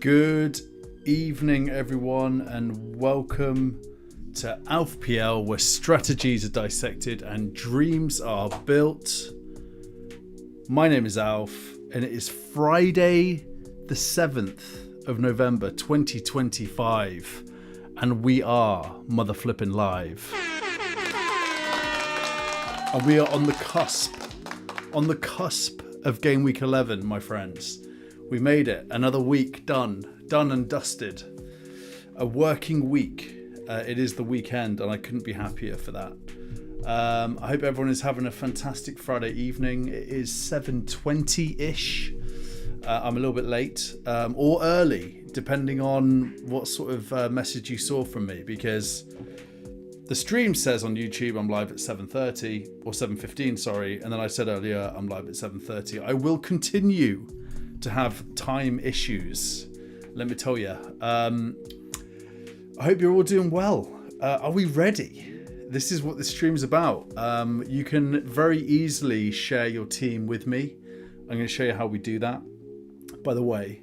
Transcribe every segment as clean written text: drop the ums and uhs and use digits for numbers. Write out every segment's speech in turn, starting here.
Good evening, everyone, and welcome to FPL, where strategies are dissected and dreams are built. My name is Alf, and it is Friday, the 7th of November, 2025, and we are mother flipping live. And we are on the cusp of game week 11, my friends. We made it. Another week done and dusted. A working week. It is the weekend, and I couldn't be happier for that. I hope everyone is having a fantastic Friday evening. It is 7:20-ish. I'm a little bit late or early, depending on what sort of message you saw from me, because the stream says on YouTube I'm live at 7:30 or 7:15, sorry, and then I said earlier I'm live at 7:30. I will continue to have time issues, let me tell you. I hope you're all doing well. Are we ready? This is what this stream is about. You can very easily share your team with me. I'm going to show you how we do that. By the way,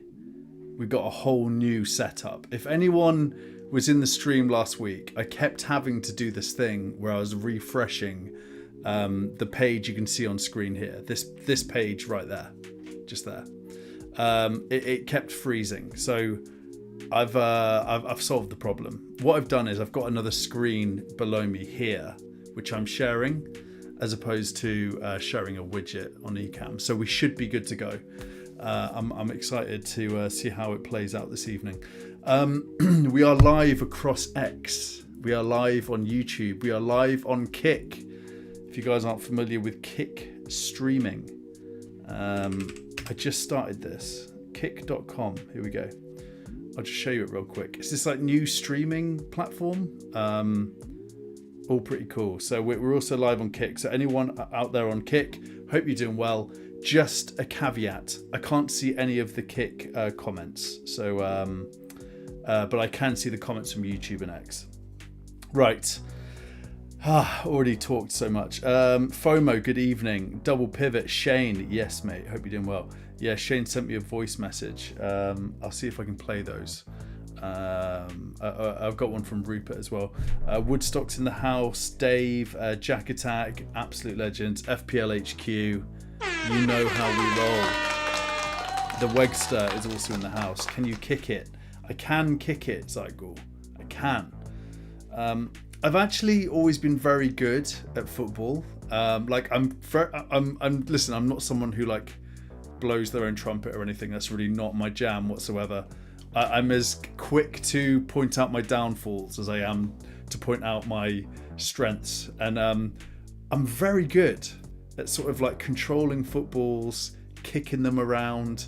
we've got a whole new setup. If anyone was in the stream last week, I kept having to do this thing where I was refreshing the page you can see on screen here. This page right there, just there. It kept freezing, so I've solved the problem. What I've done is I've got another screen below me here, which I'm sharing, as opposed to sharing a widget on Ecamm. So we should be good to go. I'm excited to see how it plays out this evening. We are live across X. We are live on YouTube. We are live on Kick. If you guys aren't familiar with Kick streaming, I just started this. Kick.com. Here we go. I'll just show you it real quick. It's this like new streaming platform. All pretty cool. So we're also live on Kick. So anyone out there on Kick, hope you're doing well. Just a caveat. I can't see any of the Kick comments. So, but I can see the comments from YouTube and X. Right. Already talked so much. FOMO, good evening. Double pivot, Shane. Yes, mate. Hope you're doing well. Yeah, Shane sent me a voice message. I'll see if I can play those. I've got one from Rupert as well. Woodstock's in the house. Dave, Jack Attack, absolute legends. FPL HQ. You know how we roll. The Wegster is also in the house. Can you kick it? I can kick it, Zygul. I can. I've actually always been very good at football. Listen, I'm not someone who like blows their own trumpet or anything. That's really not my jam whatsoever. I'm as quick to point out my downfalls as I am to point out my strengths. And I'm very good at sort of like controlling footballs, kicking them around.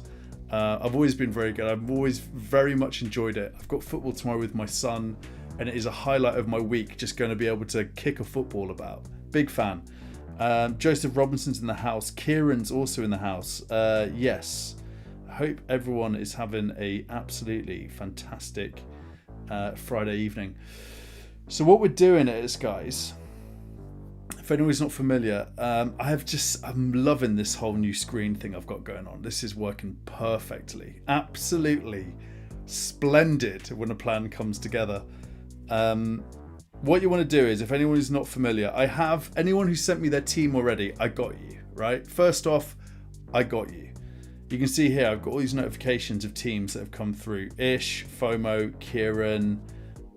I've always been very good. I've always very much enjoyed it. I've got football tomorrow with my son, and it is a highlight of my week, just going to be able to kick a football about. Big fan. Joseph Robinson's in the house. Kieran's also in the house. Yes. I hope everyone is having a absolutely fantastic Friday evening. So what we're doing is, guys, if anyone's not familiar, I'm loving this whole new screen thing I've got going on. This is working perfectly. Absolutely splendid when a plan comes together. What you want to do is, if anyone is not familiar, I have anyone who sent me their team already. I got you, right? First off, I got you. You can see here, I've got all these notifications of teams that have come through. Ish, FOMO, Kieran.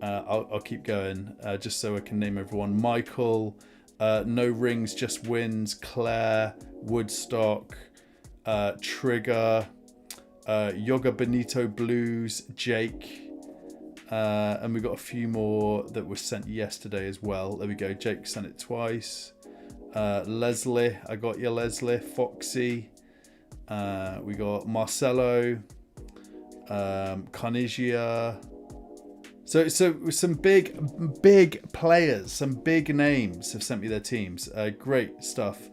I'll keep going just so I can name everyone. Michael, No Rings, Just Wins, Claire, Woodstock, Trigger, Yoga Benito Blues, Jake. And we got a few more that were sent yesterday as well. There we go. Jake sent it twice. Leslie, I got you, Leslie. Foxy. We got Marcelo. Carnegia. So some big players, some big names have sent me their teams. Great stuff.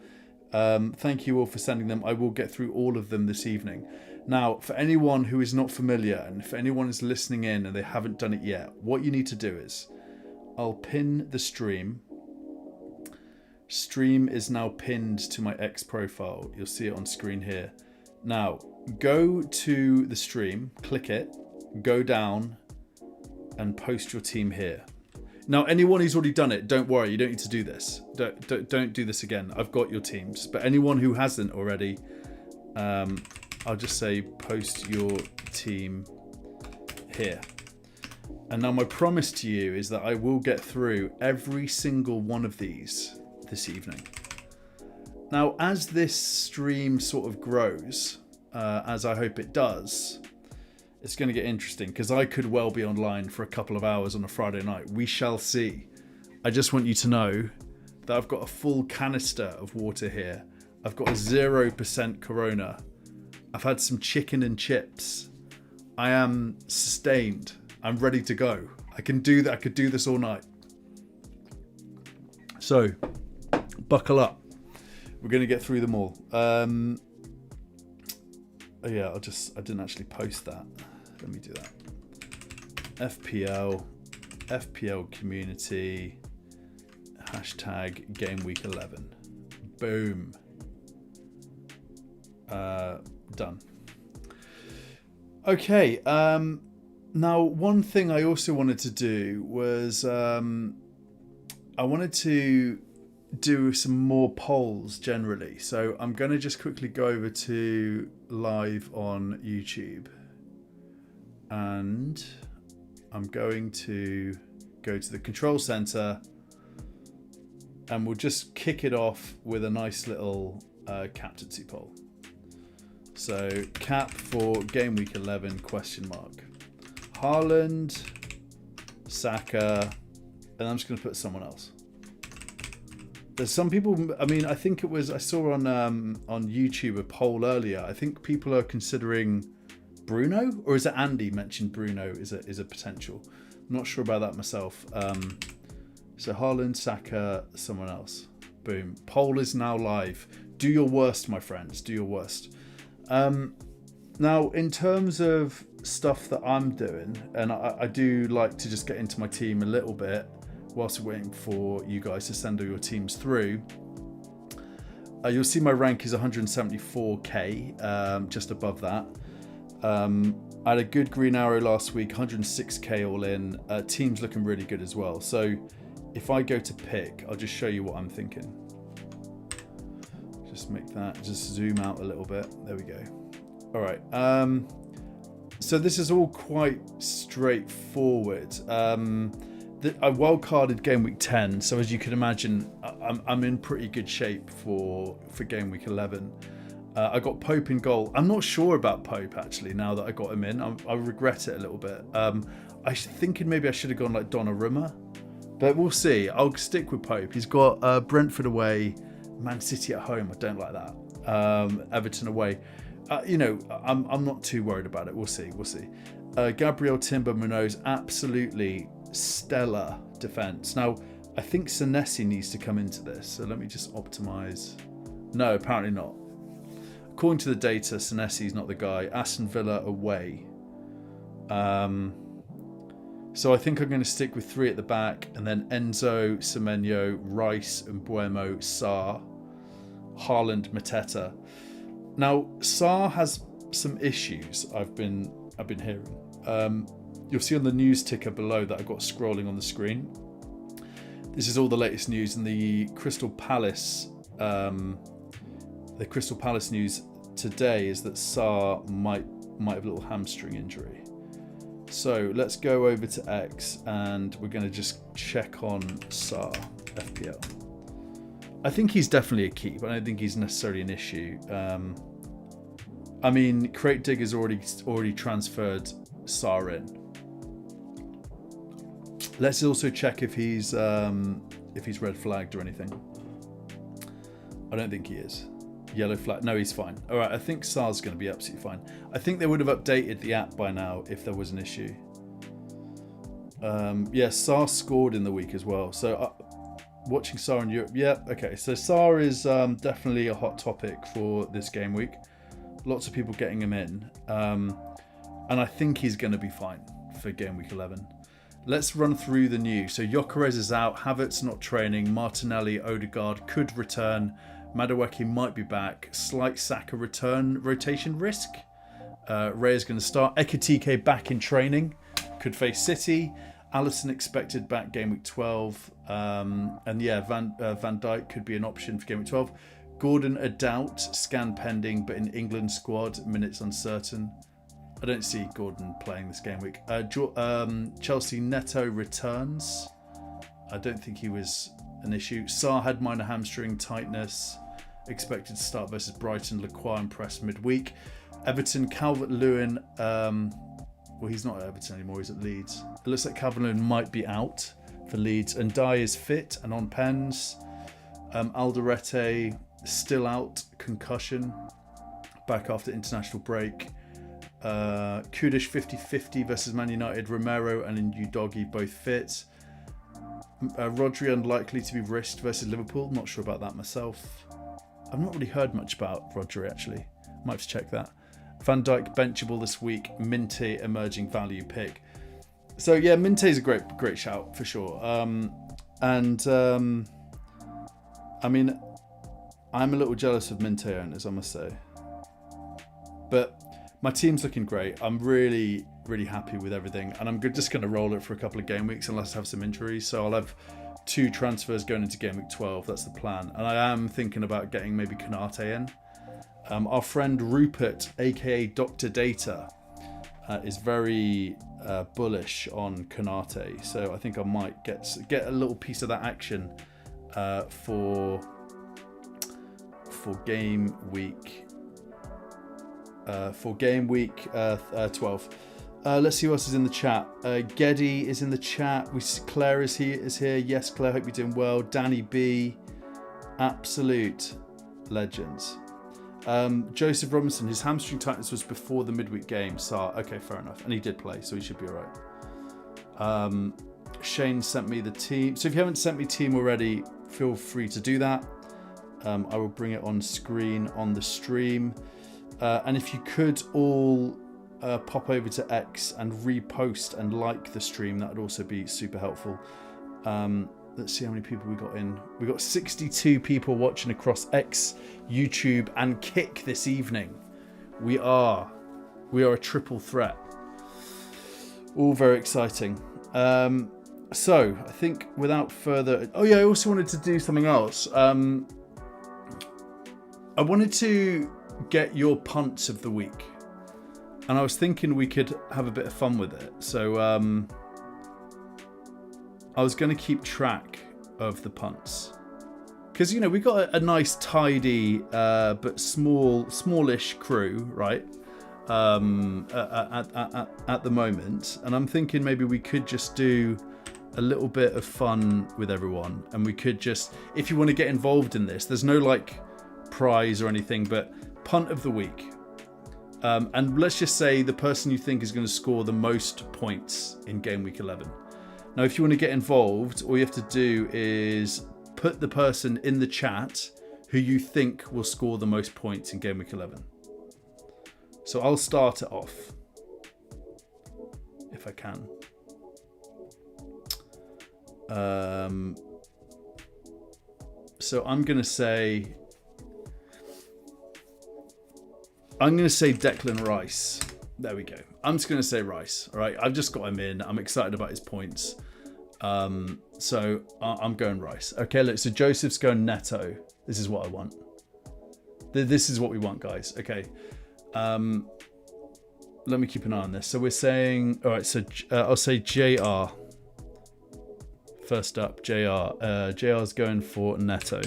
Thank you all for sending them. I will get through all of them this evening. Now, for anyone who is not familiar, and if anyone is listening in and they haven't done it yet, what you need to do is, I'll pin the stream. Stream is now pinned to my X profile. You'll see it on screen here. Now, go to the stream, click it, go down and post your team here. Now, anyone who's already done it, don't worry, you don't need to do this. Don't do this again. I've got your teams. But anyone who hasn't already, I'll just say post your team here. And now my promise to you is that I will get through every single one of these this evening. Now, as this stream sort of grows, as I hope it does, it's going to get interesting because I could well be online for a couple of hours on a Friday night. We shall see. I just want you to know that I've got a full canister of water here. I've got a 0% Corona. I've had some chicken and chips. I am sustained. I'm ready to go. I can do that. I could do this all night. So, buckle up. We're going to get through them all. Yeah, I didn't actually post that. Let me do that. FPL community, hashtag game week 11. Boom. Done. Okay. Now, one thing I also wanted to do was I wanted to do some more polls generally. So I'm going to just quickly go over to live on YouTube. And I'm going to go to the control center and we'll just kick it off with a nice little captaincy poll. So cap for game week 11 ? Haaland, Saka, and I'm just going to put someone else. There's some people, I mean, I think it was, I saw on YouTube a poll earlier. I think people are considering Bruno, or is it Andy mentioned Bruno is a potential? I'm not sure about that myself. So Haaland, Saka, someone else. Boom. Poll is now live. Do your worst, my friends. Do your worst. Now, in terms of stuff that I'm doing, and I do like to just get into my team a little bit whilst we're waiting for you guys to send all your teams through. You'll see my rank is 174k, just above that. I had a good green arrow last week, 106k all in. Team's looking really good as well. So if I go to pick, I'll just show you what I'm thinking. Just make that, just zoom out a little bit. There we go. All right. So this is all quite straightforward. I wildcarded game week 10, so as you can imagine, I'm in pretty good shape for game week 11. I got Pope in goal. I'm not sure about Pope actually. Now that I got him in, I regret it a little bit. I thinking maybe I should have gone like Donnarumma, but we'll see. I'll stick with Pope. He's got Brentford away, Man City at home. I don't like that. Everton away. I'm not too worried about it. We'll see. Gabriel, Timber, Munoz, absolutely stellar defense. Now, I think Senesi needs to come into this. So let me just optimize. No, apparently not. According to the data, Senesi is not the guy. Aston Villa away. So I think I'm going to stick with 3 at the back, and then Enzo, Semenyo, Rice, and Buemo, Sarr, Haaland, Mateta. Now, Sarr has some issues I've been hearing. You'll see on the news ticker below that I've got scrolling on the screen. This is all the latest news in the Crystal Palace. The Crystal Palace news today is that Sarr might have a little hamstring injury. So let's go over to X and we're going to just check on Sarr FPL. I think he's definitely a keep. I don't think he's necessarily an issue. I mean, Crate Digger's already transferred Sarr in. Let's also check if he's red flagged or anything. I don't think he is. Yellow flag. No, he's fine. All right, I think Sarr's going to be absolutely fine. I think they would have updated the app by now if there was an issue. Yeah, Sarr scored in the week as well. So watching Sarr in Europe. Yeah, okay. So Sarr is definitely a hot topic for this game week. Lots of people getting him in. And I think he's going to be fine for game week 11. Let's run through the news. So Gyökeres is out. Havertz not training. Martinelli, Odegaard could return. Madueke might be back. Slight Saka rotation risk. Ray is going to start. Ekitike back in training. Could face City. Alisson expected back game week 12. And yeah, Van Dijk could be an option for game week 12. Gordon a doubt. Scan pending, but in England squad. Minutes uncertain. I don't see Gordon playing this game week. Chelsea Neto returns. I don't think he was an issue. Sarr had minor hamstring tightness. Expected to start versus Brighton. Lacroix impressed midweek. Everton, Calvert-Lewin. Well, he's not at Everton anymore. He's at Leeds. It looks like Calvert-Lewin might be out for Leeds. And Dye is fit and on pens. Alderete still out. Concussion. Back after international break. Kudish 50-50 versus Man United. Romero and Udogie both fit. Rodri unlikely to be risked versus Liverpool. Not sure about that myself. I've not really heard much about Rodri actually. Might have to check that. Van Dijk benchable this week. Minte emerging value pick. So yeah, Minte is a great shout for sure. I mean, I'm a little jealous of Minte owners, I must say. But my team's looking great. I'm really happy with everything, and I'm just going to roll it for a couple of game weeks unless I have some injuries. So I'll have 2 transfers going into game week 12. That's the plan, and I am thinking about getting maybe Konate in. Our friend Rupert, aka Dr. Data, is very bullish on Konate, so I think I might get a little piece of that action for game week. For game week 12. Let's see who else is in the chat. Geddy is in the chat. Claire is here. Yes, Claire, hope you're doing well. Danny B, absolute legends. Joseph Robinson, his hamstring tightness was before the midweek game. So okay, fair enough, and he did play, so he should be all right. Shane sent me the team. So if you haven't sent me team already, feel free to do that. I will bring it on screen on the stream. And if you could all pop over to X and repost and like the stream, that would also be super helpful. Let's see how many people we got in. We got 62 people watching across X, YouTube, and Kick this evening. We are a triple threat. All very exciting. So I think without further, oh yeah, I also wanted to do something else. I wanted to get your punts of the week, and I was thinking we could have a bit of fun with it. So I was going to keep track of the punts because we got a nice tidy but smallish crew, right? At the moment, and I'm thinking maybe we could just do a little bit of fun with everyone, and we could just, if you want to get involved in this, there's no like prize or anything, but punt of the week, and let's just say the person you think is going to score the most points in game week 11. Now if you want to get involved, all you have to do is put the person in the chat who you think will score the most points in game week 11. So I'll start it off if I can. So I'm going to say Declan Rice. There we go. I'm just going to say Rice. All right. I've just got him in. I'm excited about his points. So I'm going Rice. Okay. Look, so Joseph's going Neto. This is what I want. This is what we want, guys. Okay. Let me keep an eye on this. So we're saying, all right. So I'll say JR. First up, JR. JR's going for Neto.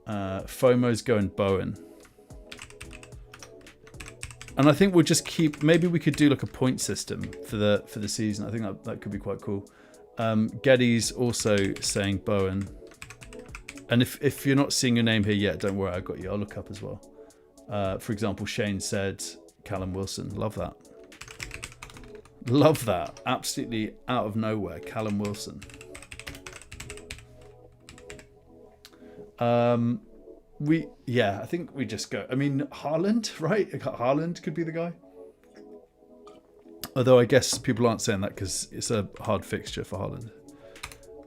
FOMO's going Bowen. And I think we'll just keep, maybe we could do like a point system for the season. I think that could be quite cool. Geddy's also saying Bowen. And if you're not seeing your name here yet, don't worry, I got you. I'll look up as well. For example, Shane said Callum Wilson. Love that. Love that. Absolutely out of nowhere, Callum Wilson. I think we just go. I mean, Haaland, right? Haaland could be the guy. Although I guess people aren't saying that because it's a hard fixture for Haaland.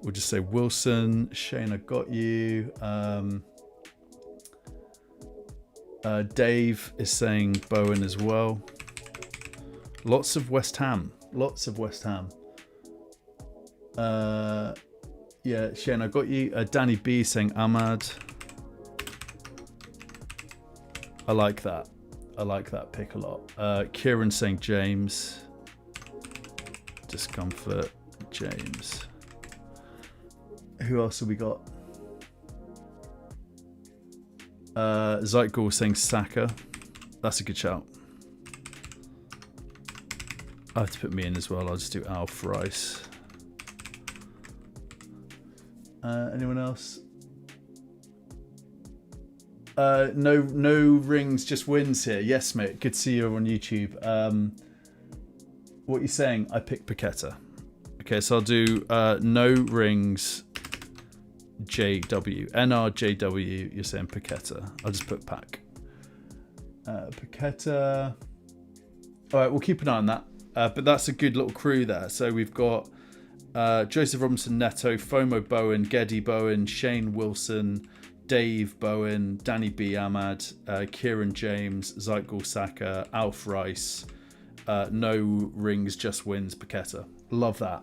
We'll just say Wilson. Shane, I got you. Dave is saying Bowen as well. Lots of West Ham. Lots of West Ham. Yeah, Shane, I got you. Danny B saying Ahmad. I like that. I like that pick a lot. Kieran saying James. Discomfort, James. Who else have we got? Zeitgall saying Saka. That's a good shout. I have to put me in as well. I'll just do Alf Rice. Anyone else? No rings, just wins here. Yes, mate. Good to see you on YouTube. What are you saying? I picked Paqueta. Okay, so I'll do no rings, JW. NRJW, you're saying Paqueta. I'll just put Pac. Paqueta. All right, we'll keep an eye on that. But that's a good little crew there. So we've got Joseph Robinson, Neto, FOMO Bowen, Geddy Bowen, Shane Wilson, Dave Bowen, Danny B. Ahmad, Kieran James, Zeitgall Saka, Alf Rice, no rings, just wins, Paqueta. Love that.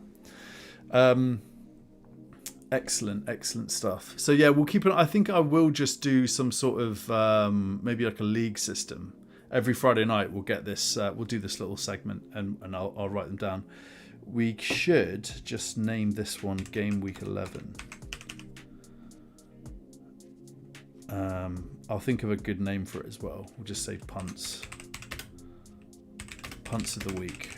Excellent stuff. So yeah, we'll keep it. I think I will just do some sort of maybe like a league system. Every Friday night we'll get this. We'll do this little segment, and I'll write them down. We should just name this one Game Week 11. I'll think of a good name for it as well. We'll just say punts. Punts of the week.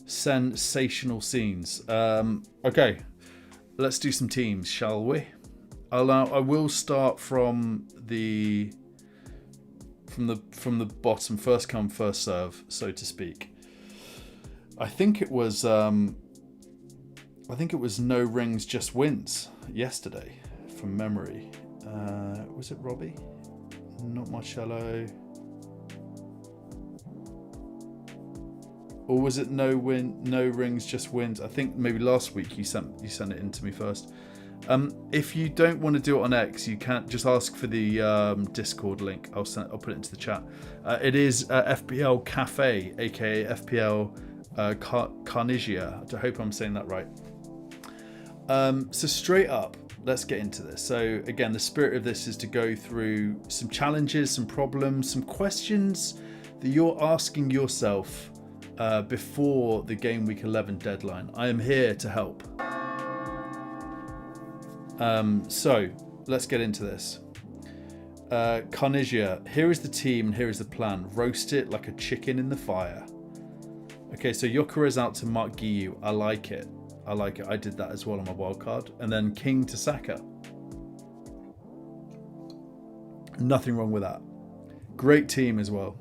Sensational scenes. Okay, let's do some teams, shall we? I will start from the bottom, first come first serve, so to speak. I think it was no rings, just wins yesterday, from memory. Was it Robbie? Not Marcello. Or was it no rings, just wins? I think maybe last week you sent it in to me first. If you don't want to do it on X, you can't just ask for the Discord link. I'll put it into the chat. It is FPL Cafe, aka FPL Carnegia. I hope I'm saying that right. So straight up, let's get into this. So again, the spirit of this is to go through some challenges, some problems, some questions that you're asking yourself before the Game Week 11 deadline. I am here to help. So let's get into this. Carnegia, here is the team and here is the plan. Roast it like a chicken in the fire. Okay, so Yokura is out to Mark Giyu. I like it. I did that as well on my wildcard. And then King to Saka. Nothing wrong with that. Great team as well.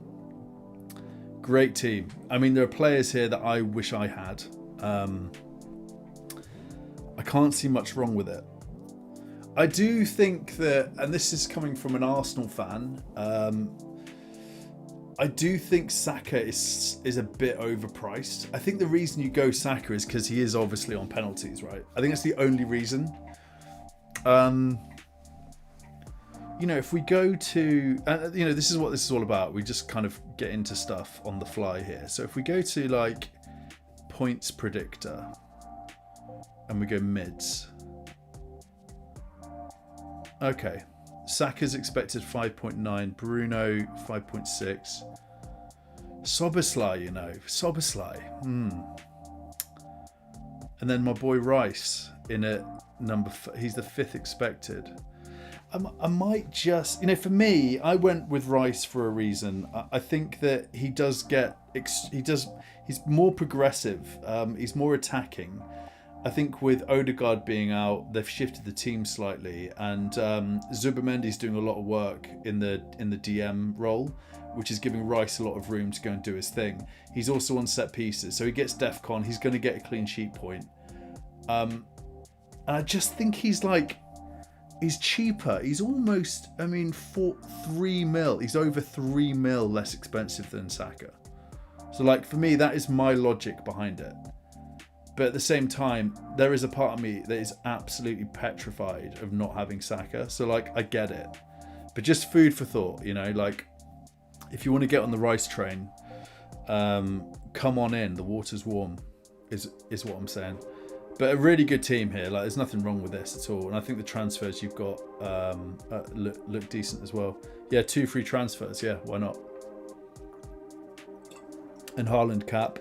Great team. I mean, there are players here that I wish I had. I can't see much wrong with it. I do think that, and this is coming from an Arsenal fan, I do think Saka is a bit overpriced. I think the reason you go Saka is because he is obviously on penalties, right? I think that's the only reason. If we go to, this is what this is all about. We just kind of get into stuff on the fly here. So if we go to like points predictor and we go mids. Okay. Saka's expected 5.9, Bruno 5.6. Soboslai, Soboslai. And then my boy Rice in at he's the 5th expected. I might just, for me, I went with Rice for a reason. I think that he's more progressive. He's more attacking. I think with Odegaard being out, they've shifted the team slightly, and Zubimendi's doing a lot of work in the DM role, which is giving Rice a lot of room to go and do his thing. He's also on set pieces, so he gets DEFCON. He's going to get a clean sheet point. And I just think he's cheaper. He's almost, 3 mil. He's over 3 mil less expensive than Saka. So for me, that is my logic behind it. But at the same time, there is a part of me that is absolutely petrified of not having Saka. So I get it. But just food for thought, you know, like if you want to get on the Rice train, come on in. The water's warm, is what I'm saying. But a really good team here. Like, there's nothing wrong with this at all. And I think the transfers you've got look decent as well. Yeah, 2 free transfers. Yeah, why not? And Haaland cap.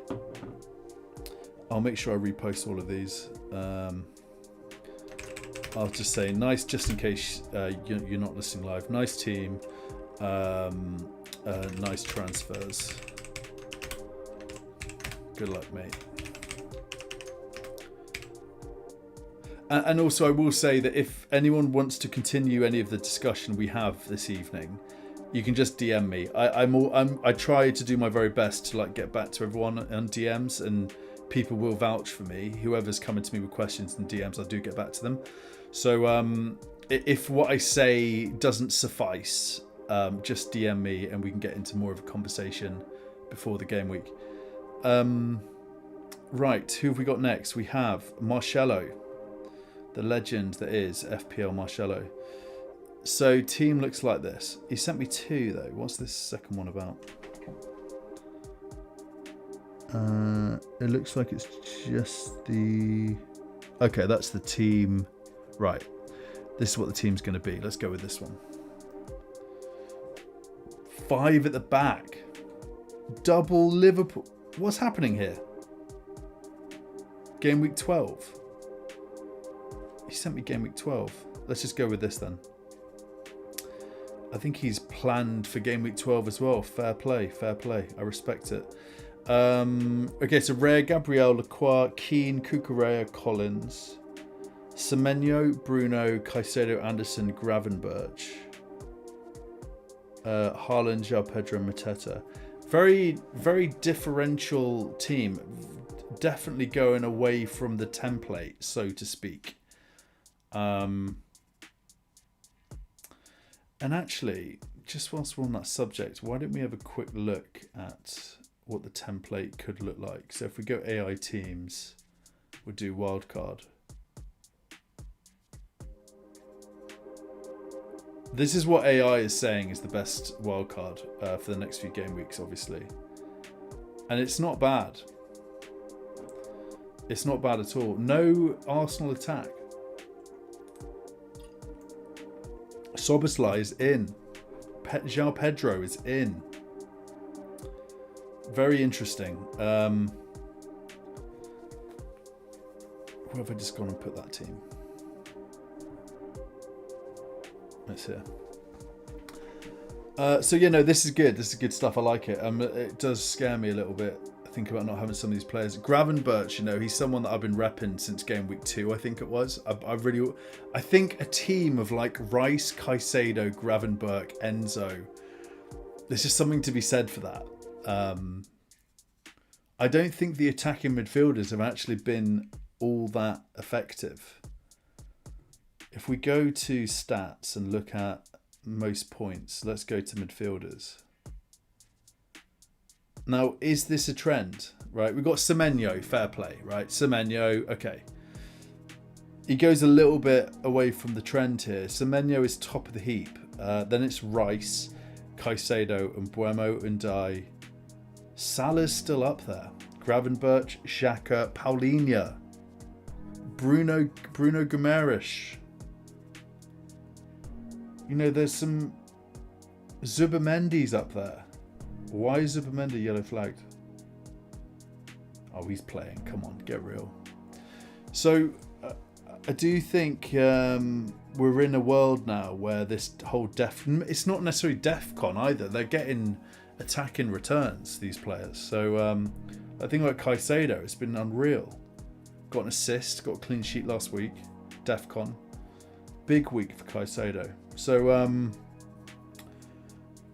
I'll make sure I repost all of these. I'll just say nice, just in case you're not listening live. Nice team. Nice transfers. Good luck, mate. And also, I will say that if anyone wants to continue any of the discussion we have this evening, you can just DM me. I try to do my very best to like get back to everyone on DMs, and people will vouch for me. Whoever's coming to me with questions in DMs, I do get back to them. So if what I say doesn't suffice, just DM me and we can get into more of a conversation before the game week. Right, who have we got next? We have Marcelo, the legend that is FPL Marcelo. So team looks like this. He sent me 2 though. What's this second one about? It looks like it's just the... Okay, that's the team. Right. This is what the team's going to be. Let's go with this one. 5 at the back. Double Liverpool. What's happening here? Game week 12. He sent me game week 12. Let's just go with this then. I think he's planned for game week 12 as well. Fair play, fair play. I respect it. Okay, so Rare, Gabriel, Lacroix, Keane, Cucurella, Collins, Semenyo, Bruno, Caicedo, Anderson, Gravenberch, Haaland, João Pedro, Mateta. Very, very differential team. Definitely going away from the template, so to speak. And actually, just whilst we're on that subject, why don't we have a quick look at what the template could look like? So if we go AI teams, we'll do wildcard. This is what AI is saying is the best wildcard for the next few game weeks, obviously. And it's not bad. It's not bad at all. No Arsenal attack. Szoboszlai is in. João Pedro is in. Very interesting. Where have I just gone and put that team? That's here. So yeah, no, this is good. This is good stuff. I like it. It does scare me a little bit. Think about not having some of these players. Gravenberch, you know, he's someone that I've been repping since game week 2, I think it was. I think a team of like Rice, Caicedo, Gravenberch, Enzo. There's just something to be said for that. I don't think the attacking midfielders have actually been all that effective. If we go to stats and look at most points, let's go to midfielders. Now, is this a trend? Right, we've got Semenyo, fair play, right? Semenyo, okay. He goes a little bit away from the trend here. Semenyo is top of the heap. Then it's Rice, Caicedo, and Buemo, Undai. Salah's still up there. Gravenberch, Xhaka, Paulinho, Bruno Guimaraes. You know, there's some Zubimendi's up there. Why is Zubimendi yellow flagged? Oh, he's playing. Come on, get real. So, I do think we're in a world now where this whole it's not necessarily DEFCON either. They're getting attacking returns, these players. So, I think like Caicedo, it's been unreal. Got an assist, got a clean sheet last week. DEFCON. Big week for Caicedo. So,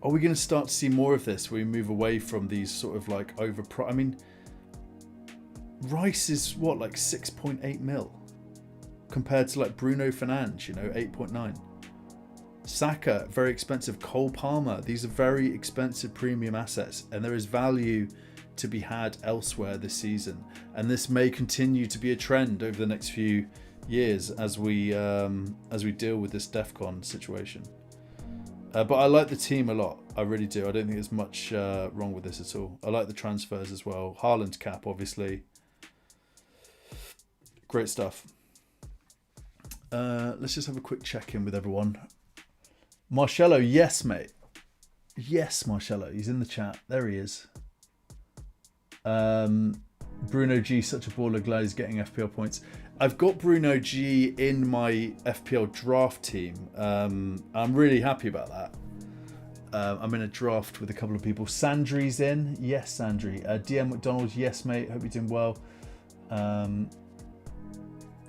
are we going to start to see more of this where we move away from these sort of like I mean, Rice is what, like 6.8 mil compared to like Bruno Fernandes, you know, 8.9. Saka, very expensive. Cole Palmer, these are very expensive premium assets, and there is value to be had elsewhere this season. And this may continue to be a trend over the next few years as we deal with this DEFCON situation. But I like the team a lot. I really do. I don't think there's much wrong with this at all. I like the transfers as well. Haaland cap, obviously. Great stuff. Let's just have a quick check-in with everyone. Marcello, yes, mate. Yes, Marcello. He's in the chat. There he is. Bruno G, such a baller. Glad he's getting FPL points. I've got Bruno G in my FPL draft team. I'm really happy about that. I'm in a draft with a couple of people. Sandry's in. Yes, Sandry. DM McDonald, yes, mate. Hope you're doing well.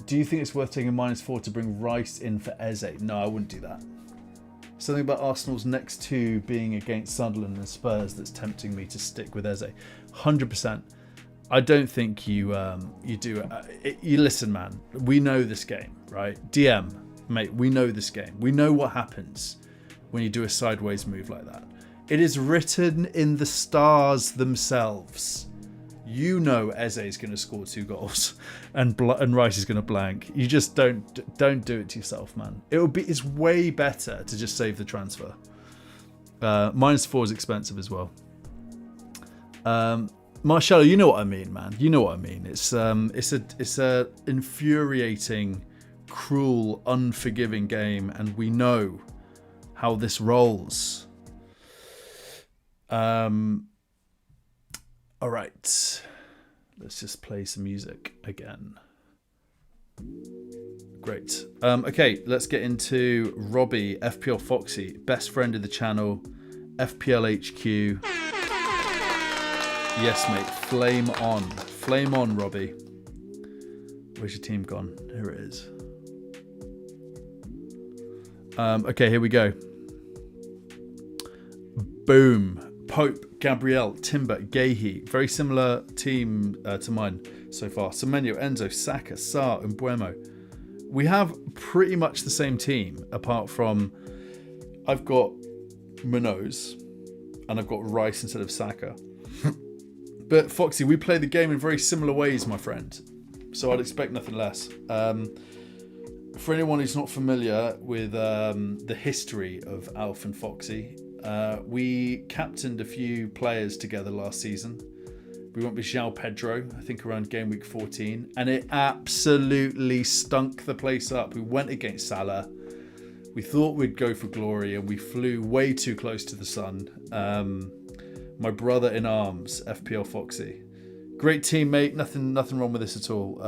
Do you think it's worth taking -4 to bring Rice in for Eze? No, I wouldn't do that. Something about Arsenal's next two being against Sunderland and Spurs that's tempting me to stick with Eze. 100%. I don't think you do. You listen, man. We know this game, right? DM, mate. We know this game. We know what happens when you do a sideways move like that. It is written in the stars themselves. You know Eze is going to score 2 goals, and Rice is going to blank. You just don't do it to yourself, man. It's way better to just save the transfer. -4 is expensive as well. Marcello, you know what I mean, man. You know what I mean. It's a infuriating, cruel, unforgiving game, and we know how this rolls. All right, let's just play some music again. Great. Okay, let's get into Robbie, FPL Foxy, best friend of the channel, FPL HQ. Yes, mate. Flame on. Flame on, Robbie. Where's your team gone? Here it is. Okay, here we go. Boom. Pope, Gabriel, Timber, Gahey. Very similar team to mine so far. Semenyo, Enzo, Saka, Sarr, and Mbuemo. We have pretty much the same team, apart from I've got Munoz and I've got Rice instead of Saka. But Foxy, we play the game in very similar ways, my friend. So I'd expect nothing less. For anyone who's not familiar with the history of Alf and Foxy, we captained a few players together last season. We went with João Pedro, I think around game week 14, and it absolutely stunk the place up. We went against Salah. We thought we'd go for glory, and we flew way too close to the sun. My brother in arms, FPL Foxy. Great teammate, nothing wrong with this at all.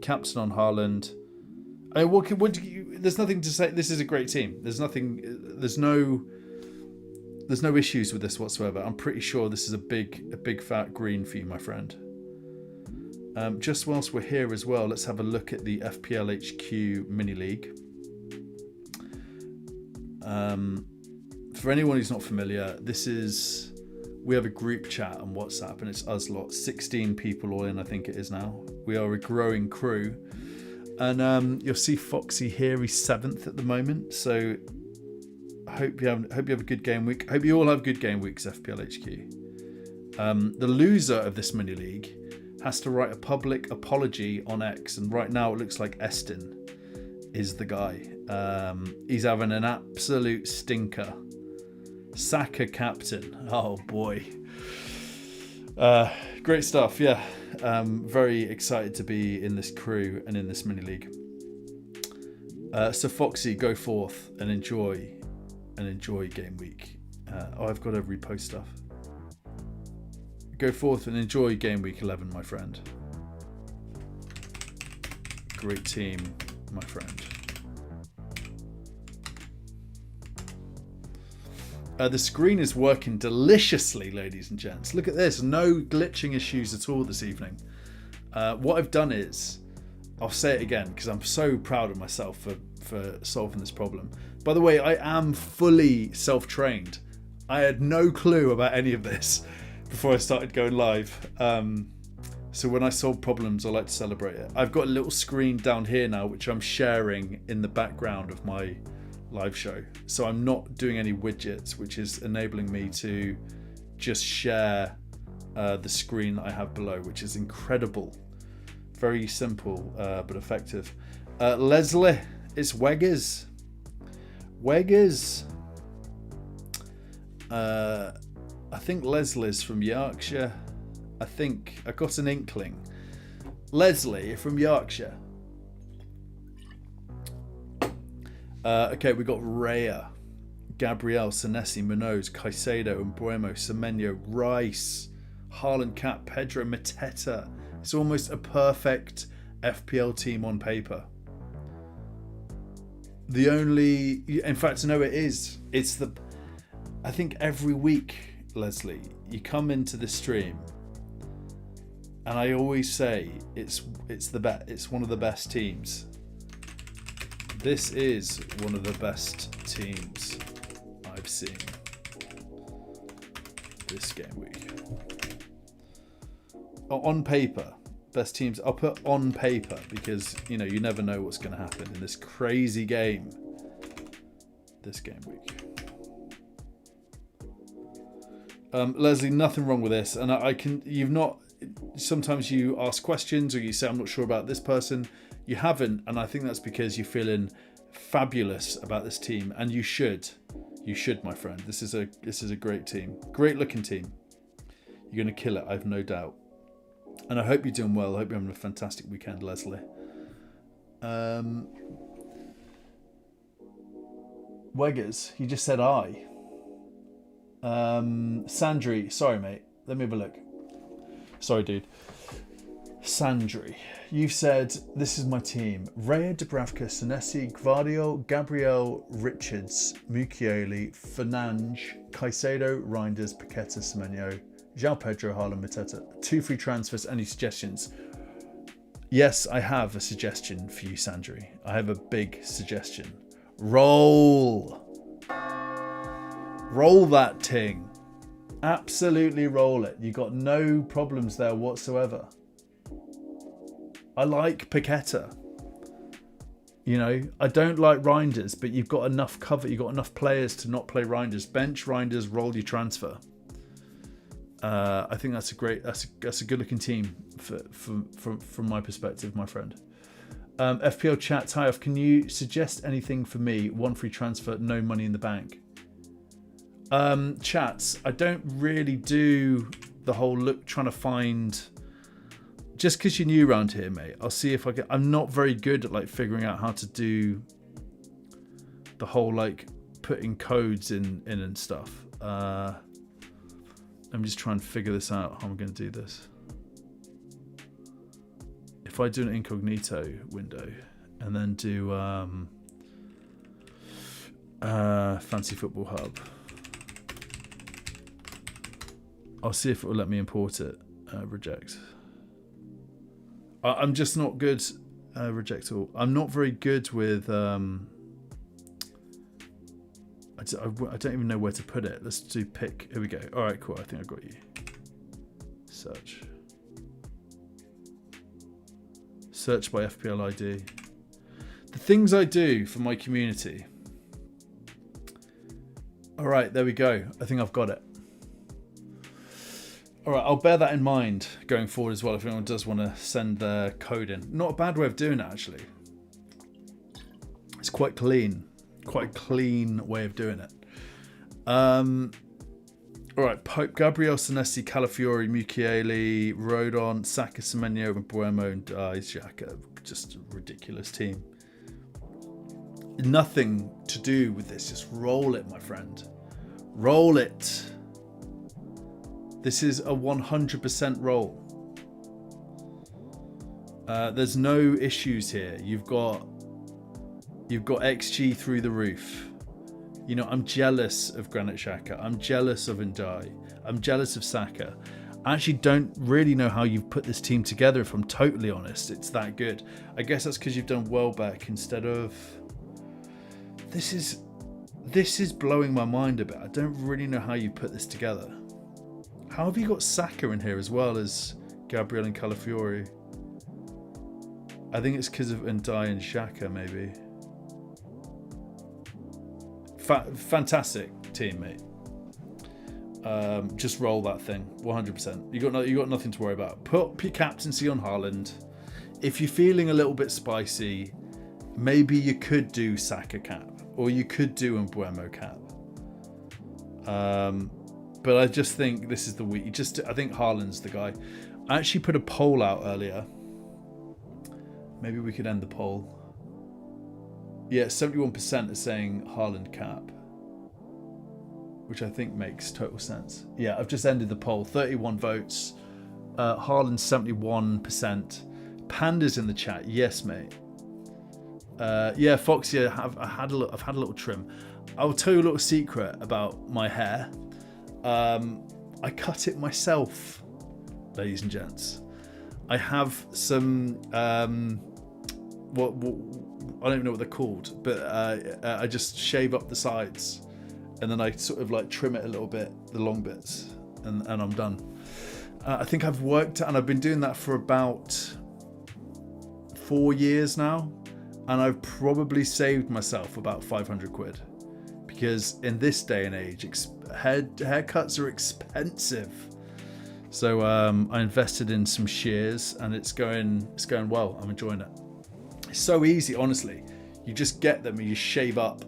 Captain on Haaland. I mean, there's nothing to say. This is a great team. There's no issues with this whatsoever. I'm pretty sure this is a big fat green for you, my friend. Just whilst we're here as well, let's have a look at the FPL HQ mini league. For anyone who's not familiar, we have a group chat on WhatsApp, and it's us lot, 16 people all in, I think it is now. We are a growing crew, and you'll see Foxy here. He's 7th at the moment, so I hope you have a good game week. I hope you all have good game weeks, FPL HQ. The loser of this mini league has to write a public apology on X, and right now it looks like Estin is the guy. He's having an absolute stinker. Saka captain. Oh boy. Great stuff. Yeah. Very excited to be in this crew and in this mini league. So Foxy, go forth and enjoy game week. I've got to repost stuff. Go forth and enjoy game week 11, my friend. Great team, my friend. The screen is working deliciously, ladies and gents. Look at this. No glitching issues at all this evening. What I've done is, I'll say it again because I'm so proud of myself for solving this problem. By the way, I am fully self-trained. I had no clue about any of this before I started going live. So when I solve problems, I like to celebrate it. I've got a little screen down here now, which I'm sharing in the background of my live show. So I'm not doing any widgets, which is enabling me to just share the screen that I have below, which is incredible. Very simple, but effective. Leslie, it's Weggers. Weggers. I think Leslie's from Yorkshire. I think I got an inkling. Leslie from Yorkshire. Okay, we got Raya, Gabriel, Senesi, Munoz, Caicedo, Mbuemo, Semenyo, Rice, Haaland, Cap, Pedro, Mateta. It's almost a perfect FPL team on paper. In fact, no, it is. I think every week, Leslie, you come into the stream, and I always say it's one of the best teams. This is one of the best teams I've seen this game week. On paper, best teams. I'll put on paper because you never know what's going to happen in this crazy game. This game week. Leslie, nothing wrong with this, and sometimes you ask questions or you say I'm not sure about this person. You haven't, and I think that's because you're feeling fabulous about this team, and you should, my friend. This is a great team, great looking team. You're going to kill it, I've no doubt. And I hope you're doing well. I hope you're having a fantastic weekend, Leslie. Weggers, you just said I. Sandri, sorry mate, let me have a look. Sorry dude. Sandri, you've said this is my team: Raya, Dubravka, Senesi, Gvardiol, Gabriel, Richards, Mukiele, Fernandes, Caicedo, Reinders, Paqueta, Semenyo, João Pedro, Haaland, Mateta. 2 free transfers. Any suggestions? Yes, I have a suggestion for you, Sandri. I have a big suggestion. Roll that ting. Absolutely roll it. You got no problems there whatsoever. I like Paqueta. I don't like Reinders, but you've got enough cover. You've got enough players to not play Reinders. Bench Reinders, roll your transfer. I think that's a good looking team from my perspective, my friend. FPL chat, Ty-Off, can you suggest anything for me? 1 free transfer, no money in the bank. Chats, I don't really do the whole look trying to find. Just because you're new around here, mate, I'll see if I can. I'm not very good at figuring out how to do the whole putting codes in and stuff. I'm just trying to figure this out. How I'm going to do this. If I do an incognito window and then do Fantasy Football Hub, I'll see if it will let me import it. Reject. I'm just not good. Reject all. I'm not very good with. I don't even know where to put it. Let's do pick. Here we go. All right, cool. I think I got you. Search. Search by FPL ID. The things I do for my community. All right, there we go. I think I've got it. All right, I'll bear that in mind going forward as well if anyone does want to send their code in. Not a bad way of doing it, actually. It's quite clean. Quite a clean way of doing it. All right, Pope, Gabriel, Senesi, Calafiori, Mukiele, Rodon, Saka, Semenyo, Mbuemo, and Xhaka. Just a ridiculous team. Nothing to do with this. Just roll it, my friend. Roll it. This is a 100% roll. There's no issues here. You've got XG through the roof. I'm jealous of Granit Xhaka. I'm jealous of Ndai. I'm jealous of Saka. I actually don't really know how you've put this team together, if I'm totally honest. It's that good. I guess that's because you've done Welbeck instead of... This is blowing my mind a bit. I don't really know how you put this together. How have you got Saka in here as well as Gabriel and Calafiori? I think it's because of Ndai and Xhaka, maybe. Fantastic team, mate. Just roll that thing, 100%. You got nothing to worry about. Put your captaincy on Haaland. If you're feeling a little bit spicy, maybe you could do Saka cap, or you could do Mbuemo cap. But I just think this is the week. I think Haaland's the guy. I actually put a poll out earlier. Maybe we could end the poll. Yeah, 71% are saying Haaland cap, which I think makes total sense. Yeah, I've just ended the poll. 31 votes. Haaland 71%. Panda's in the chat. Yes, mate. Yeah, Foxy, I've had a little trim. I'll tell you a little secret about my hair. I cut it myself, ladies and gents. I have some what I don't even know what they're called, but I just shave up the sides, and then I sort of like trim it a little bit, the long bits, and I'm done. I think I've worked, and I've been doing that for about 4 years now, and I've probably saved myself about 500 quid, because in this day and age, haircuts are expensive. So I invested in some shears, and it's going well. I'm enjoying it. It's so easy, honestly. You just get them and you shave up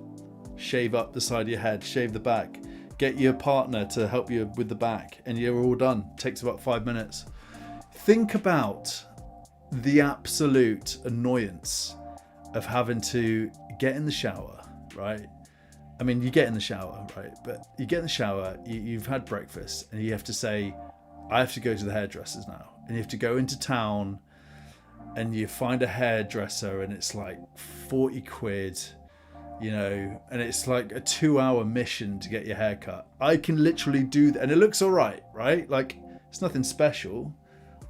the side of your head, shave the back, get your partner to help you with the back, and you're all done. It takes about 5 minutes. Think about the absolute annoyance of having to get in the shower, right? I mean, you get in the shower, right? But you get in the shower, you've had breakfast, and you have to say, I have to go to the hairdressers now. And you have to go into town, and you find a hairdresser, and it's like 40 quid, you know, and it's like a 2-hour mission to get your hair cut. I can literally do that, and it looks all right? Like, it's nothing special.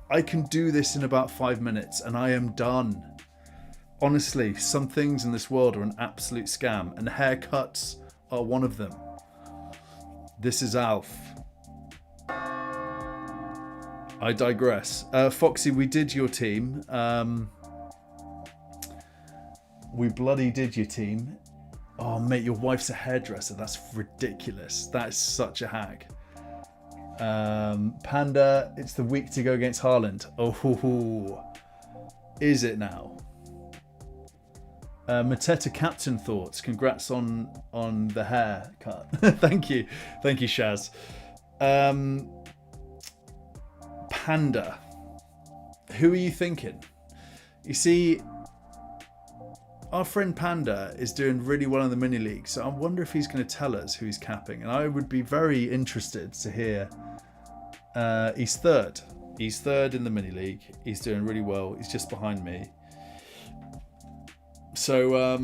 I can do this in about 5 minutes, and I am done. Honestly, some things in this world are an absolute scam, and haircuts are one of them. This is Alf. I digress. Foxy, we did your team. We bloody did your team. Oh, mate, your wife's a hairdresser. That's ridiculous. That's such a hack. Panda, it's the week to go against Haaland. Oh, is it now? Mateta captain thoughts. Congrats on the haircut. Thank you, Shaz. Panda, who are you thinking? You see, our friend Panda is doing really well in the mini league, so I wonder if he's going to tell us who he's capping, and I would be very interested to hear. He's third in the mini league. He's doing really well. He's just behind me. So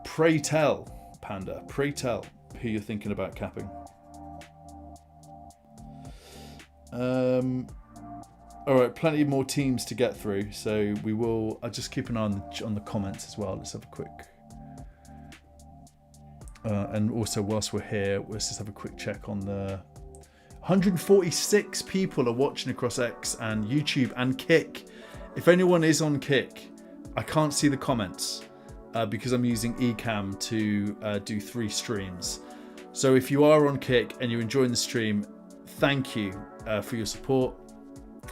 pray tell, Panda, pray tell who you're thinking about capping. All right, plenty more teams to get through, so we will. I'll just keep an eye on the comments as well. Let's have a quick. And also, whilst we're here, let's just have a quick check on the 146 people are watching across X and YouTube and Kick. If anyone is on Kick, I can't see the comments because I'm using Ecamm to do 3 streams. So if you are on Kick and you're enjoying the stream, thank you for your support.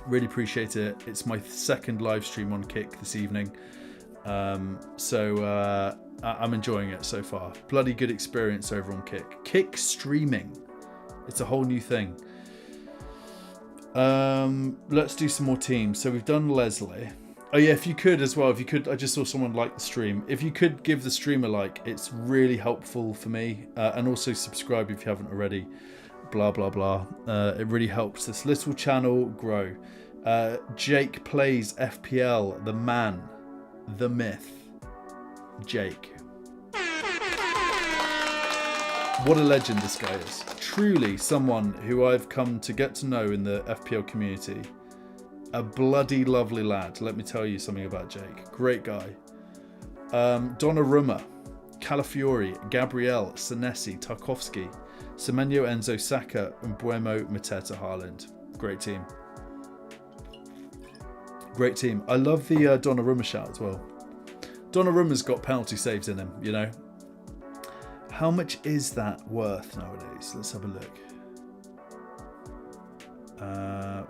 Really appreciate it. It's my second live stream on Kick this evening. So I'm enjoying it so far. Bloody good experience over on Kick. Kick streaming. It's a whole new thing. Let's do some more teams. So we've done Leslie. Oh yeah, if you could as well. If you could, I just saw someone like the stream. If you could give the stream a like, it's really helpful for me. And also subscribe if you haven't already. Blah blah blah. It really helps this little channel grow. Jake plays FPL. The man, the myth, Jake. What a legend this guy is. Truly someone who I've come to get to know in the FPL community. A bloody lovely lad. Let me tell you something about Jake. Great guy. Donnarumma, Calafiori, Gabriel, Senesi, Tarkovsky, Semenyo, Enzo, Saka, Mbuemo, Mateta, Haaland. Great team. Great team. I love the Donnarumma shout as well. Donnarumma's got penalty saves in him, you know. How much is that worth nowadays? Let's have a look.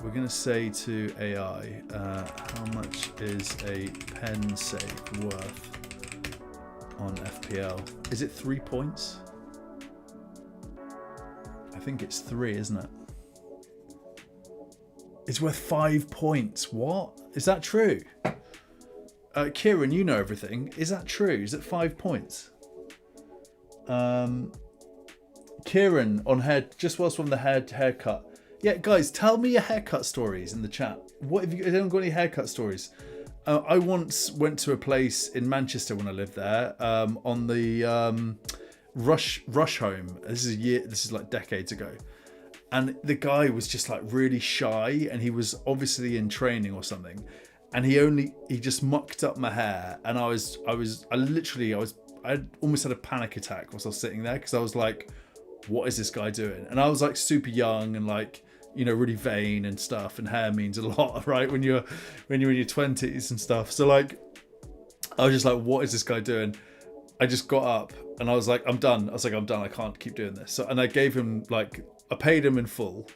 We're going to say to AI, how much is a pen save worth on FPL? Is it 3 points? I think it's 3, isn't it? It's worth 5 points. What? Is that true? Kieran, you know everything. Is that true? Is it 5 points? Kieran on head, just whilst on the haircut. Yeah, guys, tell me your haircut stories in the chat. What have you? Has anyone got any haircut stories? I once went to a place in Manchester when I lived there, on the Rush home. This is like decades ago, and the guy was just like really shy, and he was obviously in training or something, and he just mucked up my hair, and I almost had a panic attack whilst I was sitting there, because I was like, what is this guy doing? And I was like super young and like, you know, really vain and stuff, and hair means a lot, right, when you're in your 20s and stuff. So like, I was just like, what is this guy doing? I just got up and I was like, I'm done. I can't keep doing this. So, and I gave him like, I paid him in full.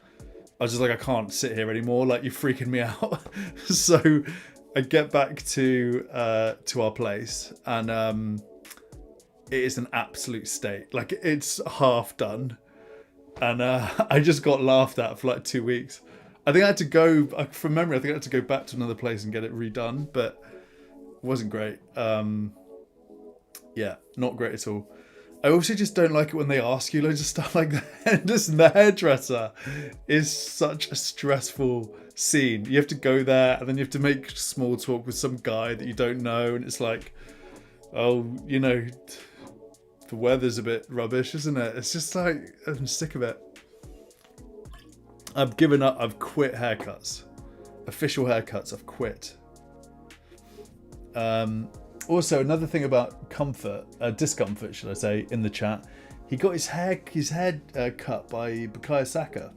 I was just like, I can't sit here anymore. Like, you're freaking me out. So I get back to our place, and it is an absolute state. Like, it's half done. And I just got laughed at for like 2 weeks. I think I had to go, from memory, I had to go back to another place and get it redone, but it wasn't great. Yeah, not great at all. I also just don't like it when they ask you loads of stuff like that. Just the hairdresser is such a stressful scene. You have to go there, and then you have to make small talk with some guy that you don't know, and it's like, oh, you know, the weather's a bit rubbish, isn't it? It's just like, I'm sick of it. I've given up. I've quit haircuts. Official haircuts, I've quit. Also, another thing about discomfort, should I say, in the chat, he got his head cut by Bukayo Saka.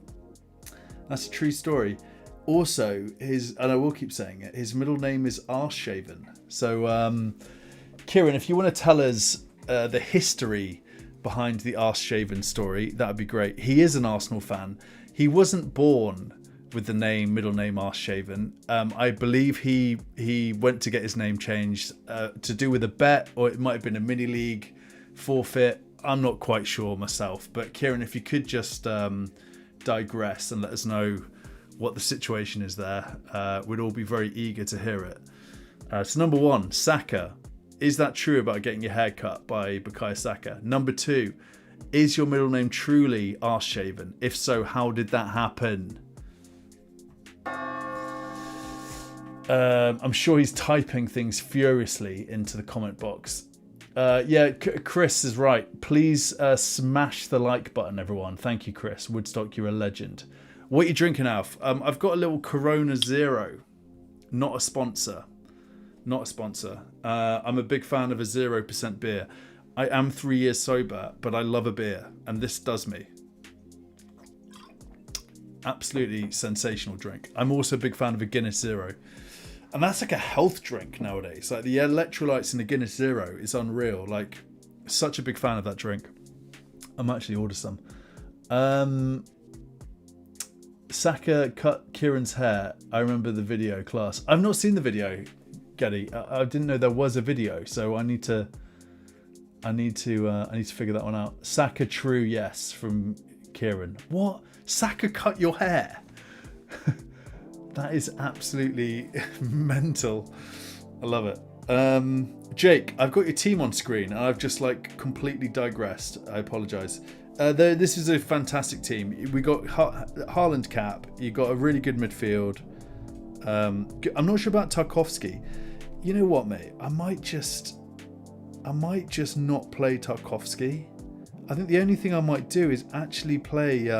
That's a true story. Also, and I will keep saying it, his middle name is Arsehaven. So, Kieran, if you want to tell us the history behind the Arsehaven story, that would be great. He is an Arsenal fan. He wasn't born with the middle name Arsehaven. I believe he went to get his name changed to do with a bet, or it might have been a mini league forfeit. I'm not quite sure myself, but Kieran, if you could just digress and let us know what the situation is there, we'd all be very eager to hear it. So number 1, Saka. Is that true about getting your hair cut by Bukayo Saka? Number 2, is your middle name truly Arsehaven? If so, how did that happen? I'm sure he's typing things furiously into the comment box. Yeah, Chris is right. Please smash the like button, everyone. Thank you, Chris. Woodstock, you're a legend. What are you drinking, Alf? I've got a little Corona Zero. Not a sponsor. Not a sponsor. I'm a big fan of a 0% beer. I am 3 years sober, but I love a beer, and this does me. Absolutely sensational drink. I'm also a big fan of a Guinness Zero. And that's like a health drink nowadays. Like, the electrolytes in the Guinness Zero is unreal. Like, such a big fan of that drink. I might actually order some. Saka cut Kieran's hair. I remember the video, class. I've not seen the video, Geddy. I didn't know there was a video, so I need to figure that one out. Saka true, yes, from Kieran. What? Saka cut your hair? That is absolutely mental. I love it. Jake, I've got your team on screen, and I've just like completely digressed. I apologise. This is a fantastic team. We got Haaland cap. You got a really good midfield. I'm not sure about Tarkowski. You know what, mate? I might just not play Tarkowski. I think the only thing I might do is actually play.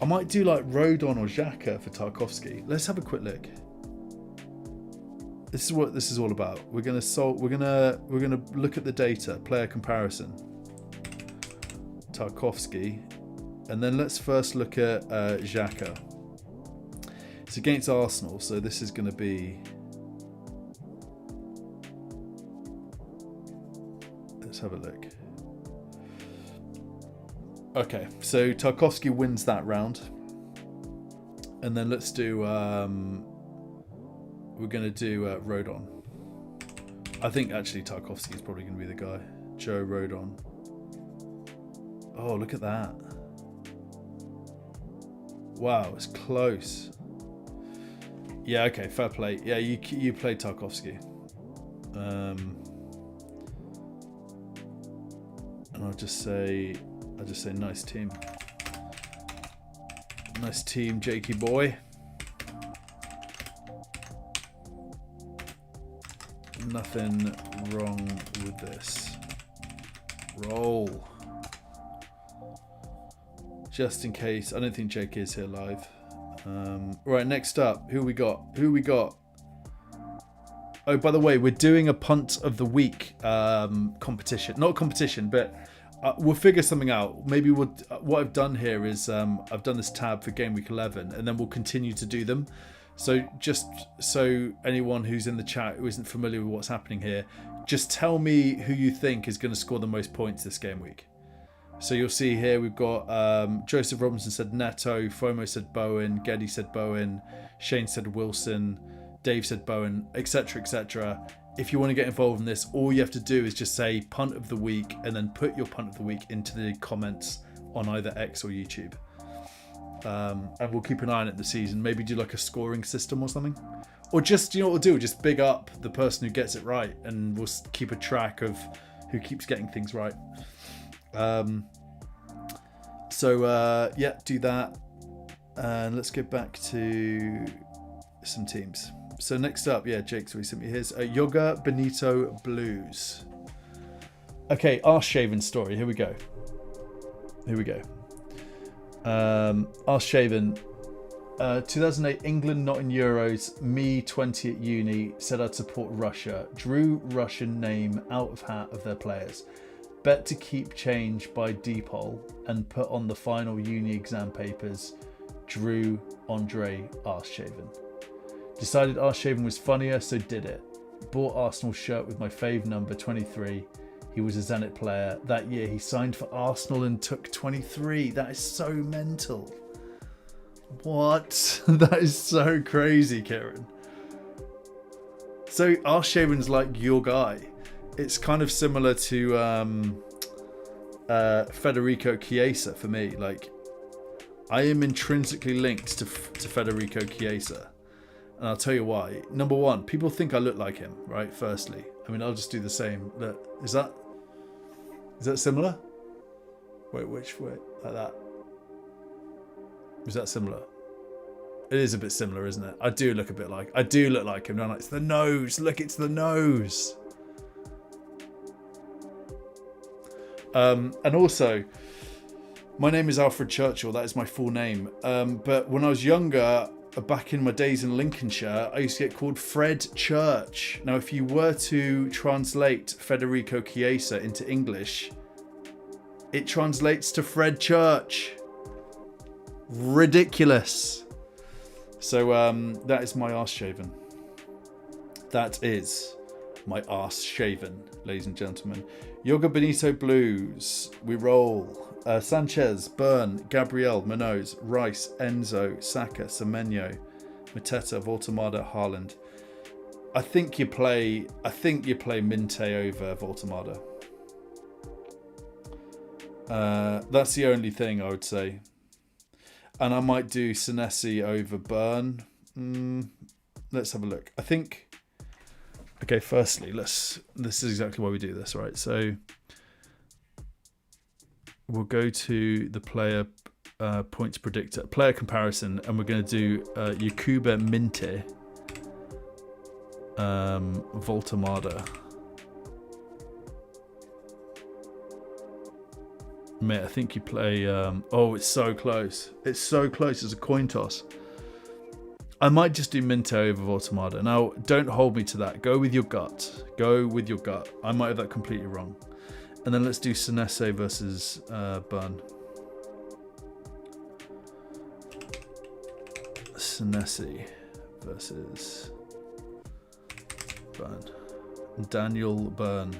I might do like Rodon or Xhaka for Tarkowski. Let's have a quick look. This is what this is all about. We're gonna look at the data, player comparison. Tarkowski, and then let's first look at Xhaka. It's against Arsenal, so this is going to be. Let's have a look. Okay, so Tarkowski wins that round, and then let's do. We're going to do Rodon. I think actually Tarkowski is probably going to be the guy. Joe Rodon. Oh, look at that. Wow, it's close. Yeah, okay, fair play. Yeah, you played Tarkovsky. And I'll just say nice team. Nice team, Jakey boy. Nothing wrong with this. Roll. Just in case. I don't think Jake is here live. Right, next up. Who we got? Oh, by the way, we're doing a punt of the week competition. Not competition, but we'll figure something out. Maybe what I've done here is I've done this tab for Game Week 11, and then we'll continue to do them. So just so anyone who's in the chat who isn't familiar with what's happening here, just tell me who you think is going to score the most points this game week. So you'll see here we've got Joseph Robinson said Neto, FOMO said Bowen, Geddy said Bowen, Shane said Wilson, Dave said Bowen, etc., etc. If you want to get involved in this, all you have to do is just say punt of the week and then put your punt of the week into the comments on either X or YouTube. And we'll keep an eye on it this season. Maybe do like a scoring system or something. Or just, you know what we'll do? Just big up the person who gets it right, and we'll keep a track of who keeps getting things right. Yeah, do that. And let's get back to some teams. So next up, yeah, Jake's already sent me his. Yoga Benito Blues. Okay, Arse Shaven story. Here we go. Arse Shaven. 2008 England not in Euros. Me 20 at uni. Said I'd support Russia. Drew Russian name out of hat of their players. Bet to keep change by Depol and put on the final uni exam papers. Drew Andre Arse Shaven. Decided Arse Shaven was funnier, so did it. Bought Arsenal shirt with my fave number 23. He was a Zenit player. That year he signed for Arsenal and took 23. That is so mental. What? That is so crazy, Kieran. So Arse Shaven's like your guy. It's kind of similar to Federico Chiesa for me. Like, I am intrinsically linked to Federico Chiesa. And I'll tell you why. Number one, people think I look like him, right? Firstly. I mean, I'll just do the same. Look, is that similar? Wait, which way? Like that. Is that similar? It is a bit similar, isn't it? I do look look like him. No, it's the nose. Look, it's the nose. And also, my name is Alfred Churchill. That is my full name. But when I was younger, back in my days in Lincolnshire, I used to get called Fred Church. Now, if you were to translate Federico Chiesa into English, it translates to Fred Church. Ridiculous. So that is my arse shaven. That is my arse shaven, ladies and gentlemen. Yoga Benito Blues. We roll. Sanchez, Byrne, Gabriel, Munoz, Rice, Enzo, Saka, Semenyo, Mateta, Voltemada, Haaland. I think you play Minte over Voltemada. That's the only thing I would say. And I might do Senesi over Byrne. Let's have a look. I think. Okay, firstly, this is exactly why we do this, right? So we'll go to the player points predictor, player comparison, and we're going to do Yakuba Minte, Voltemada. Mate, I think you play... oh, it's so close. It's so close. It's a coin toss. I might just do Minte over Voltemada. Now, don't hold me to that. Go with your gut. I might have that completely wrong. And then let's do Senesi versus Byrne. Senesi versus Byrne. Daniel Byrne.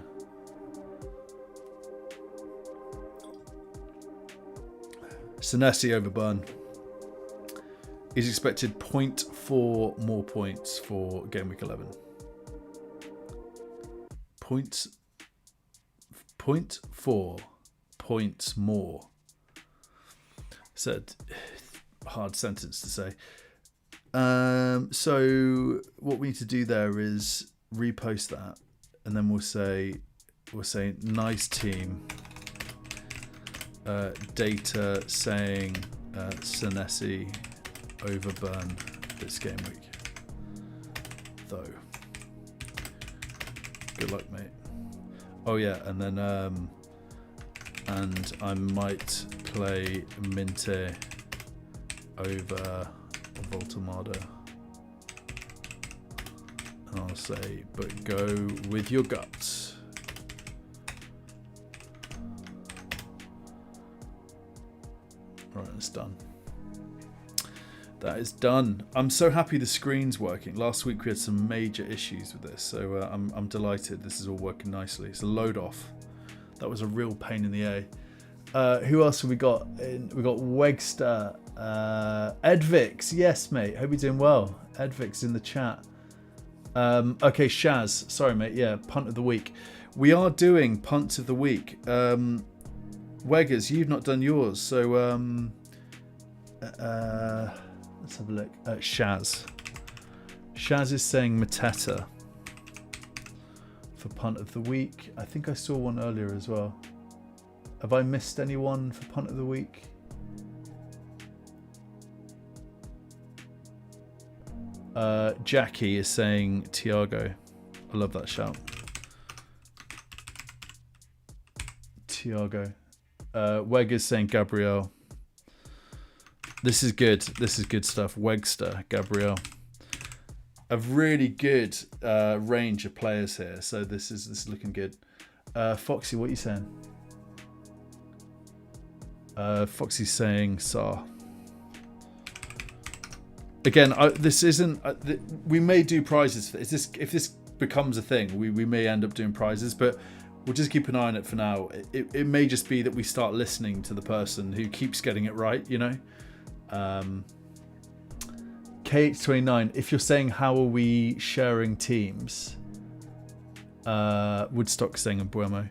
Senesi over Byrne. He's expected 0.4 more points for Game Week 11. 0.4 points more. So, hard sentence to say. So what we need to do there is repost that, and then we'll say nice team. Data saying Senesi overburn this game week. Though. Good luck, mate. Oh yeah, and then and I might play Minte over Voltamada. And I'll say, but go with your guts. Right, it's done. That is done. I'm so happy the screen's working. Last week we had some major issues with this, so I'm delighted this is all working nicely. It's a load off. That was a real pain in the A. Who else have we got? We got Wegster, Edvix. Yes, mate. Hope you're doing well. Edvix in the chat. Okay, Shaz. Sorry, mate. Yeah, punt of the week. We are doing punts of the week. Weggers, you've not done yours, so let's have a look. Shaz. Shaz is saying Mateta for punt of the week. I think I saw one earlier as well. Have I missed anyone for punt of the week? Jackie is saying Thiago. I love that shout. Thiago. Weg is saying Gabriel. This is good. This is good stuff. Wegster, Gabriel. A really good range of players here. So this is looking good. Foxy, what are you saying? Foxy's saying Saar. Again, this isn't. We may do prizes for this. If this becomes a thing, we may end up doing prizes, but we'll just keep an eye on it for now. It may just be that we start listening to the person who keeps getting it right, you know. KH29, if you're saying how are we sharing teams, Woodstock saying a Buemo.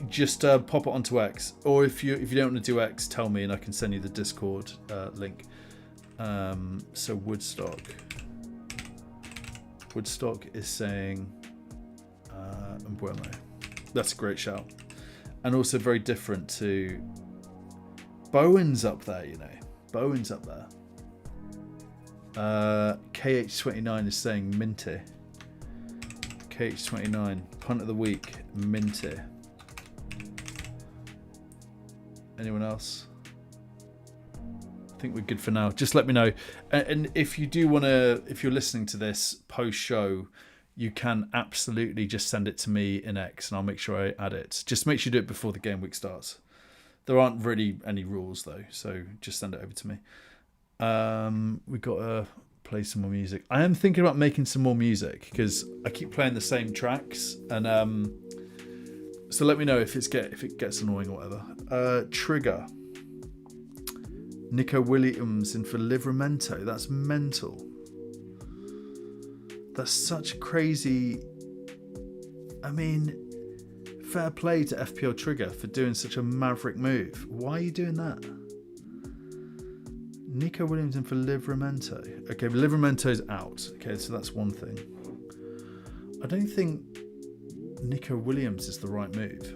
Just pop it onto X, or if you don't want to do X, tell me and I can send you the Discord link. So Woodstock is saying Mbuemo. That's a great shout, and also very different to Bowen's up there. You know, Bowen's up there. KH29 is saying Minty. KH29 punt of the week, Minty. Anyone else? I think we're good for now. Just let me know. And if you do want to, if you're listening to this post show, you can absolutely just send it to me in X and I'll make sure I add it. Just make sure you do it before the game week starts. There aren't really any rules though, so just send it over to me. We've got to play some more music. I am thinking about making some more music because I keep playing the same tracks, and so let me know if it gets annoying or whatever. Trigger. Nico Williams in for Livramento. That's mental. That's such crazy. I mean, fair play to FPL Trigger for doing such a maverick move. Why are you doing that? Nico Williams in for Livramento. Okay, but Livramento's out. Okay, so that's one thing. I don't think Nico Williams is the right move.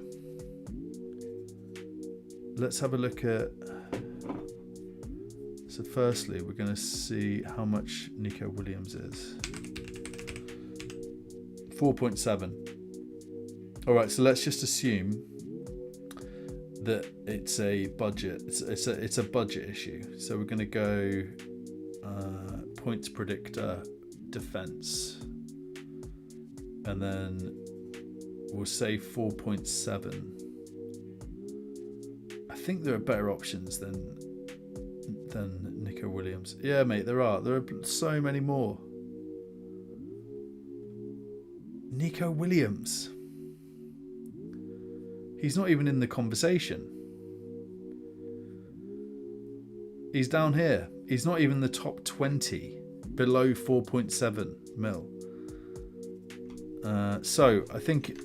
Let's have a look at... So firstly, we're going to see how much Nico Williams is. 4.7. All right, so let's just assume that it's a budget. It's a budget issue. So we're going to go points predictor, defense, and then we'll say 4.7. I think there are better options than Nico Williams. Yeah, mate, there are so many more. Nico Williams. He's not even in the conversation. He's down here. He's not even the top 20, below 4.7 mil. So I think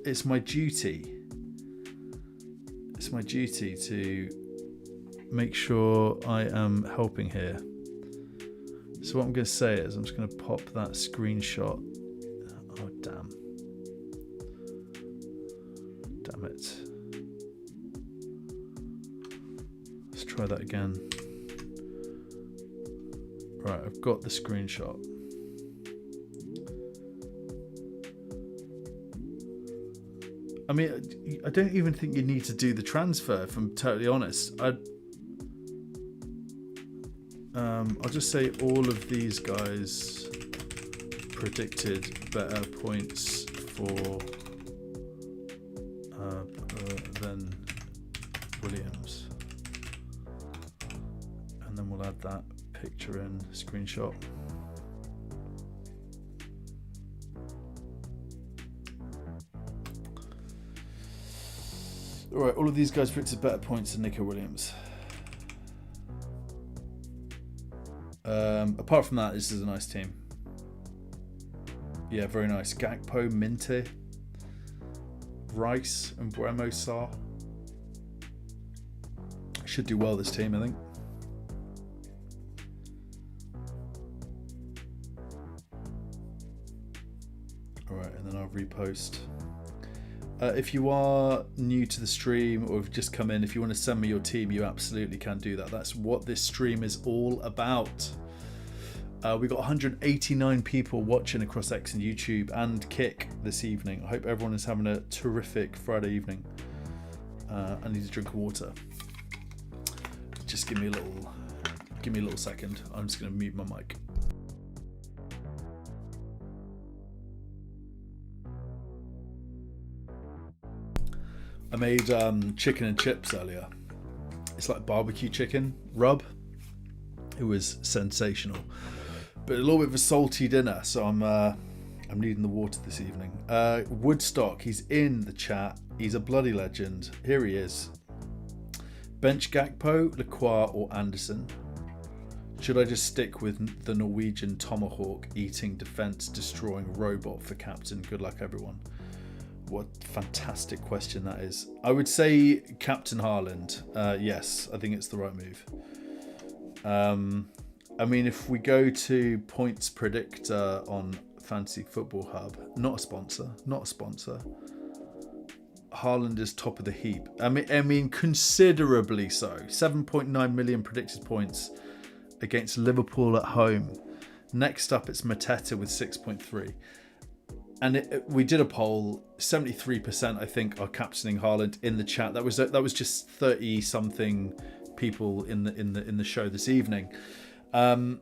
it's my duty it's my duty to make sure I am helping here. So what I'm going to say is I'm just going to pop that screenshot. Oh, damn. Damn it. Let's try that again. Right, I've got the screenshot. I mean, I don't even think you need to do the transfer, if I'm totally honest. I'll just say all of these guys predicted better points for than Williams. And then we'll add that picture in, screenshot. All right, all of these guys predicted better points than Nico Williams. Apart from that, this is a nice team. Yeah, very nice. Gakpo, Minte, Rice, and Bremo Sarr. Should do well, this team, I think. All right, and then I'll repost. If you are new to the stream or have just come in, if you want to send me your team, you absolutely can do that. That's what this stream is all about. We've got 189 people watching across X and YouTube and Kick this evening. I hope everyone is having a terrific Friday evening. I need a drink of water. Just give me a little second. I'm just going to mute my mic. I made chicken and chips earlier. It's like barbecue chicken rub. It was sensational, but a little bit of a salty dinner. So I'm needing the water this evening. Woodstock, he's in the chat. He's a bloody legend. Here he is. Bench Gakpo, Lacroix, or Anderson? Should I just stick with the Norwegian tomahawk eating defense destroying robot for captain? Good luck, everyone. What fantastic question that is. I would say Captain Haaland. Yes, I think it's the right move. I mean, if we go to points predictor on Fantasy Football Hub, not a sponsor. Haaland is top of the heap. I mean, considerably so. 7.9 million predicted points against Liverpool at home. Next up, it's Mateta with 6.3. And we did a poll. 73%, I think, are captaining Haaland in the chat. That was just 30 something people in the show this evening. Now,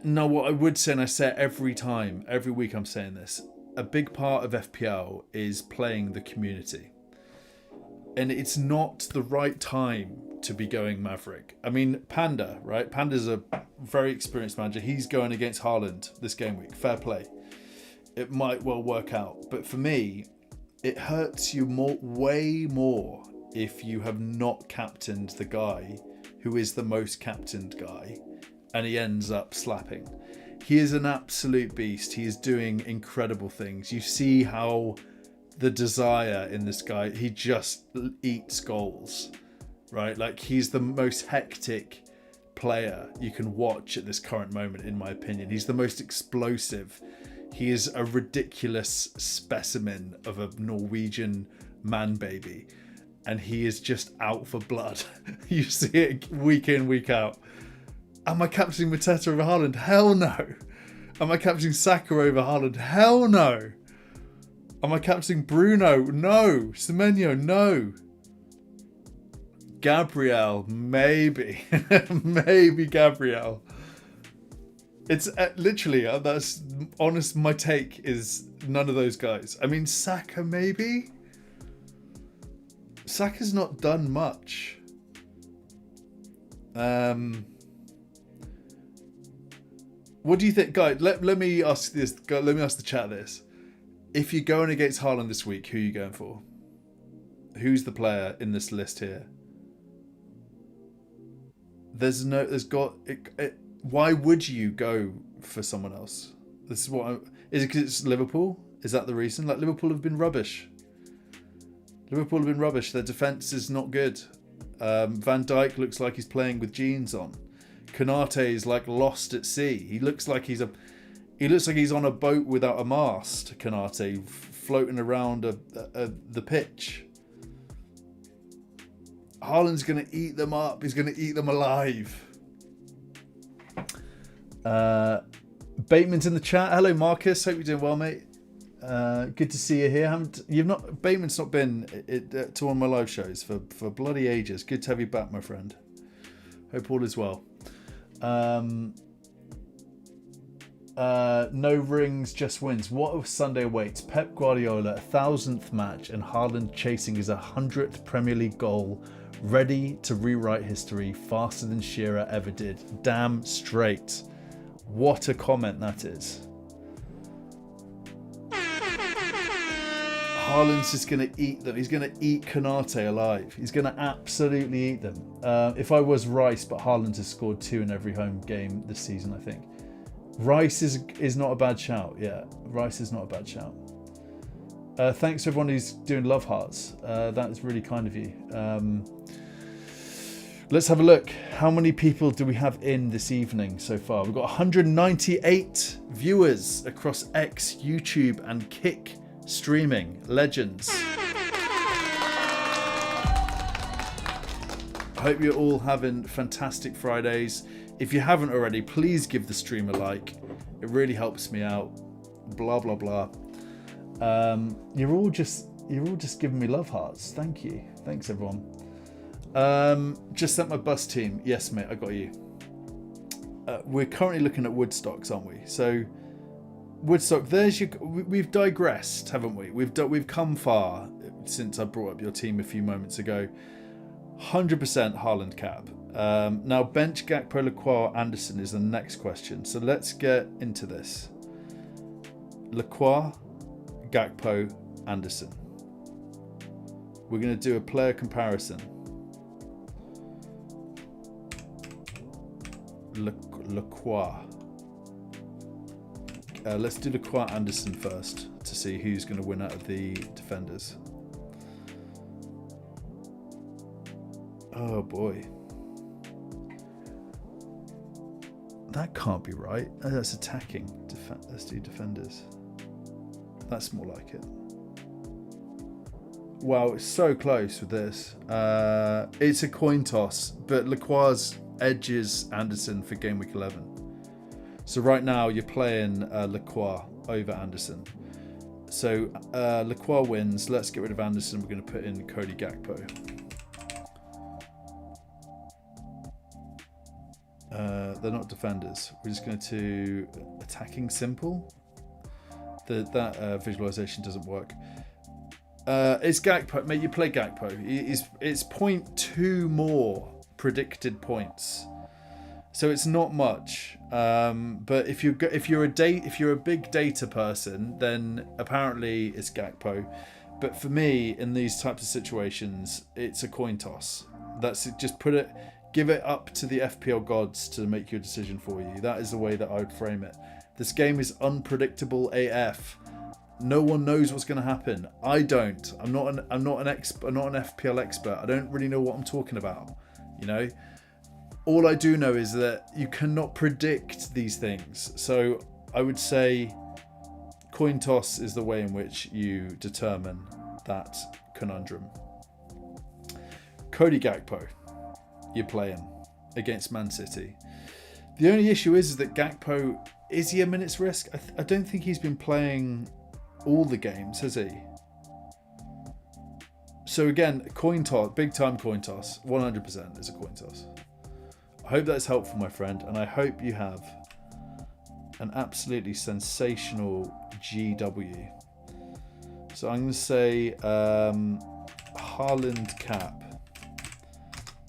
what I would say, and I say it every week, I'm saying this. A big part of FPL is playing the community, and it's not the right time to be going Maverick. I mean, Panda, right? Panda's a very experienced manager. He's going against Haaland this game week. Fair play. It might well work out. But for me, it hurts you way more if you have not captained the guy who is the most captained guy and he ends up slapping. He is an absolute beast. He is doing incredible things. You see how the desire in this guy, he just eats goals, right? Like, he's the most hectic player you can watch at this current moment, in my opinion. He's the most explosive. He is a ridiculous specimen of a Norwegian man baby, and he is just out for blood. You see it week in, week out. Am I captaining Mateta over Haaland? Hell no. Am I captaining Saka over Haaland? Hell no. Am I captaining Bruno? No. Semenyo? No. Gabriel? Maybe. Maybe Gabriel. It's literally, that's honest, my take is none of those guys. I mean, Saka maybe? Saka's not done much. What do you think, guys? Let me ask this. Let me ask the chat this. If you're going against Haaland this week, who are you going for? Who's the player in this list here? Why would you go for someone else? This is what is it, because it's Liverpool? Is that the reason? Like, Liverpool have been rubbish. Liverpool have been rubbish. Their defence is not good. Van Dijk looks like he's playing with jeans on. Konate is like lost at sea. He looks like he's on a boat without a mast. Konate floating around the pitch. Haaland's going to eat them up. He's going to eat them alive. Bateman's in the chat. Hello, Marcus. Hope you're doing well, mate. Good to see you here. Bateman's not been to one of my live shows for bloody ages. Good to have you back, my friend. Hope all is well. No rings, just wins. What if Sunday awaits? Pep Guardiola, 1,000th match, and Haaland chasing his 100th Premier League goal, ready to rewrite history faster than Shearer ever did. Damn straight. What a comment that is. Haaland's just going to eat them. He's going to eat Konate alive. He's going to absolutely eat them. If I was Rice, but Haaland has scored 2 in every home game this season, I think. Rice is not a bad shout. Yeah, Rice is not a bad shout. Thanks to everyone who's doing love hearts. That is really kind of you. Let's have a look. How many people do we have in this evening so far? We've got 198 viewers across X, YouTube, and Kick streaming. Legends. I hope you're all having fantastic Fridays. If you haven't already, please give the stream a like. It really helps me out. Blah blah blah. You're all just giving me love hearts. Thank you. Thanks everyone. Just sent my bus team. Yes, mate, I got you. We're currently looking at Woodstocks, aren't we? So Woodstock, we've digressed, haven't we? We've come far since I brought up your team a few moments ago. 100% Haaland cap. Now bench Gakpo, Lacroix, Anderson is the next question. So let's get into this. Lacroix, Gakpo, Anderson. We're going to do a player comparison. Lacroix. Let's do Lacroix, Anderson first to see who's going to win out of the defenders. Oh boy. That can't be right. Oh, that's attacking. Let's do defenders. That's more like it. Wow, it's so close with this. It's a coin toss, but Lacroix's edges Anderson for game week 11. So right now you're playing Lacroix over Anderson. So Lacroix wins. Let's get rid of Anderson. We're going to put in Cody Gakpo. They're not defenders. We're just going to attacking simple. That visualization doesn't work. It's Gakpo, mate. You play Gakpo. It's 0.2 more predicted points, so it's not much. But if you're a big data person, then apparently it's Gakpo. But for me, in these types of situations, it's a coin toss. That's it. Just give it up to the FPL gods to make your decision for you. That is the way that I would frame it. This game is unpredictable AF. No one knows what's going to happen. I don't. I'm not an FPL expert. I don't really know what I'm talking about. You know, all I do know is that you cannot predict these things. So I would say coin toss is the way in which you determine that conundrum. Cody Gakpo, you're playing against Man City. The only issue is that Gakpo, is he a minute's risk? I don't think he's been playing all the games, has he? So again, coin toss, big time coin toss, 100% is a coin toss. I hope that's helpful, my friend, and I hope you have an absolutely sensational GW. So I'm going to say Haaland cap,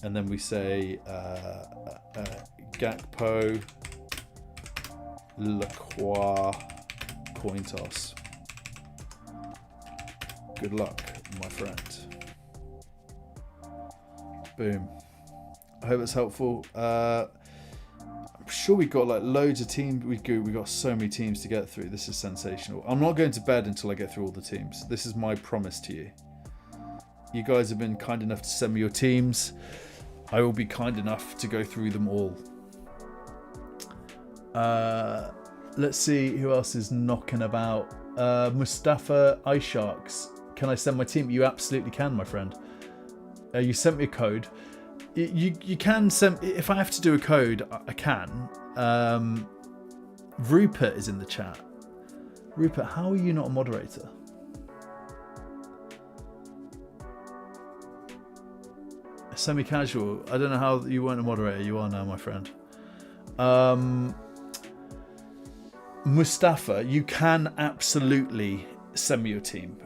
and then we say Gakpo, Lacroix, coin toss. Good luck, my friend. Boom. I hope it's helpful. I'm sure we got like loads of teams. We got so many teams to get through. This is sensational. I'm not going to bed until I get through all the teams. This is my promise to you. You guys have been kind enough to send me your teams. I will be kind enough to go through them all. Let's see who else is knocking about. Mustafa Ice Sharks. Can I send my team? You absolutely can, my friend. You sent me a code. You can send. If I have to do a code, I can. Rupert is in the chat. Rupert, how are you not a moderator? Semi-casual. I don't know how you weren't a moderator. You are now, my friend. Mustafa, you can absolutely send me your team.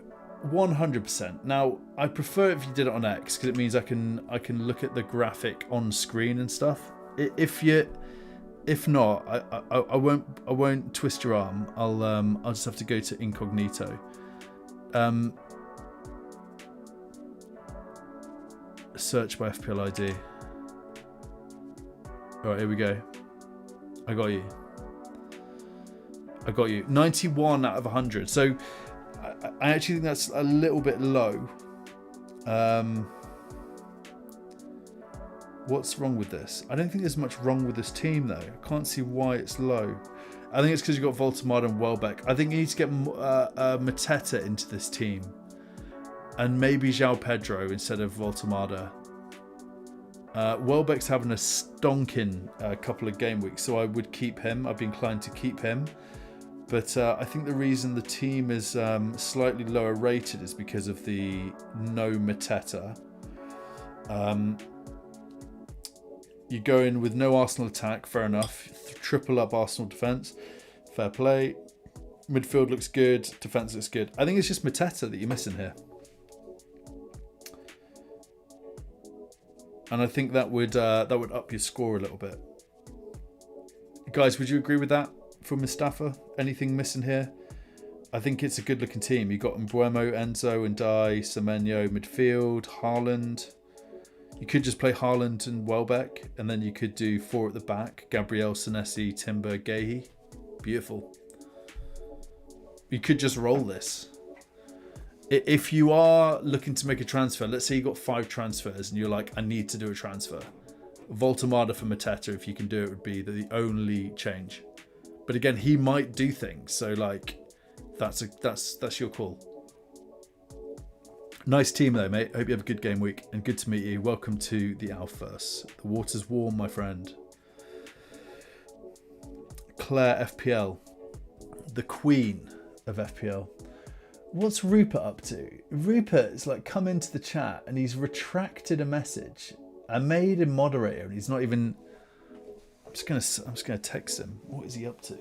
100%. Now, I prefer if you did it on X because it means I can look at the graphic on screen and stuff. If not, I won't twist your arm. I'll just have to go to incognito. Search by FPL ID. All right, here we go. I got you. 91 out of 100. So I actually think that's a little bit low. What's wrong with this? I don't think there's much wrong with this team though. I can't see why it's low. I think it's because you've got Voltemada and Welbeck. I think you need to get Mateta into this team. And maybe João Pedro instead of Voltemada. Welbeck's having a stonking couple of game weeks, so I would keep him. I'd be inclined to keep him. But I think the reason the team is slightly lower rated is because of the no Mateta. You go in with no Arsenal attack, fair enough. Triple up Arsenal defence, fair play. Midfield looks good, defence looks good. I think it's just Mateta that you're missing here. And I think that would up your score a little bit. Guys, would you agree with that for Mustafa? Anything missing here? I think it's a good looking team. You've got Mbuemo, Enzo, and Semenyo midfield, Haaland. You could just play Haaland and Welbeck, and then you could do 4 at the back. Gabriel, Senesi, Timber, Guehi. Beautiful. You could just roll this. If you are looking to make a transfer, let's say you got 5 transfers and you're like, I need to do a transfer. Voltemada for Mateta, if you can do it, would be the only change. But again, he might do things. So like, that's your call. Nice team though, mate. Hope you have a good game week and good to meet you. Welcome to the Alphas. The water's warm, my friend. Claire FPL, the queen of FPL. What's Rupert up to? Rupert's like come into the chat and he's retracted a message. I made him moderator and he's not even. I'm just gonna text him. What is he up to?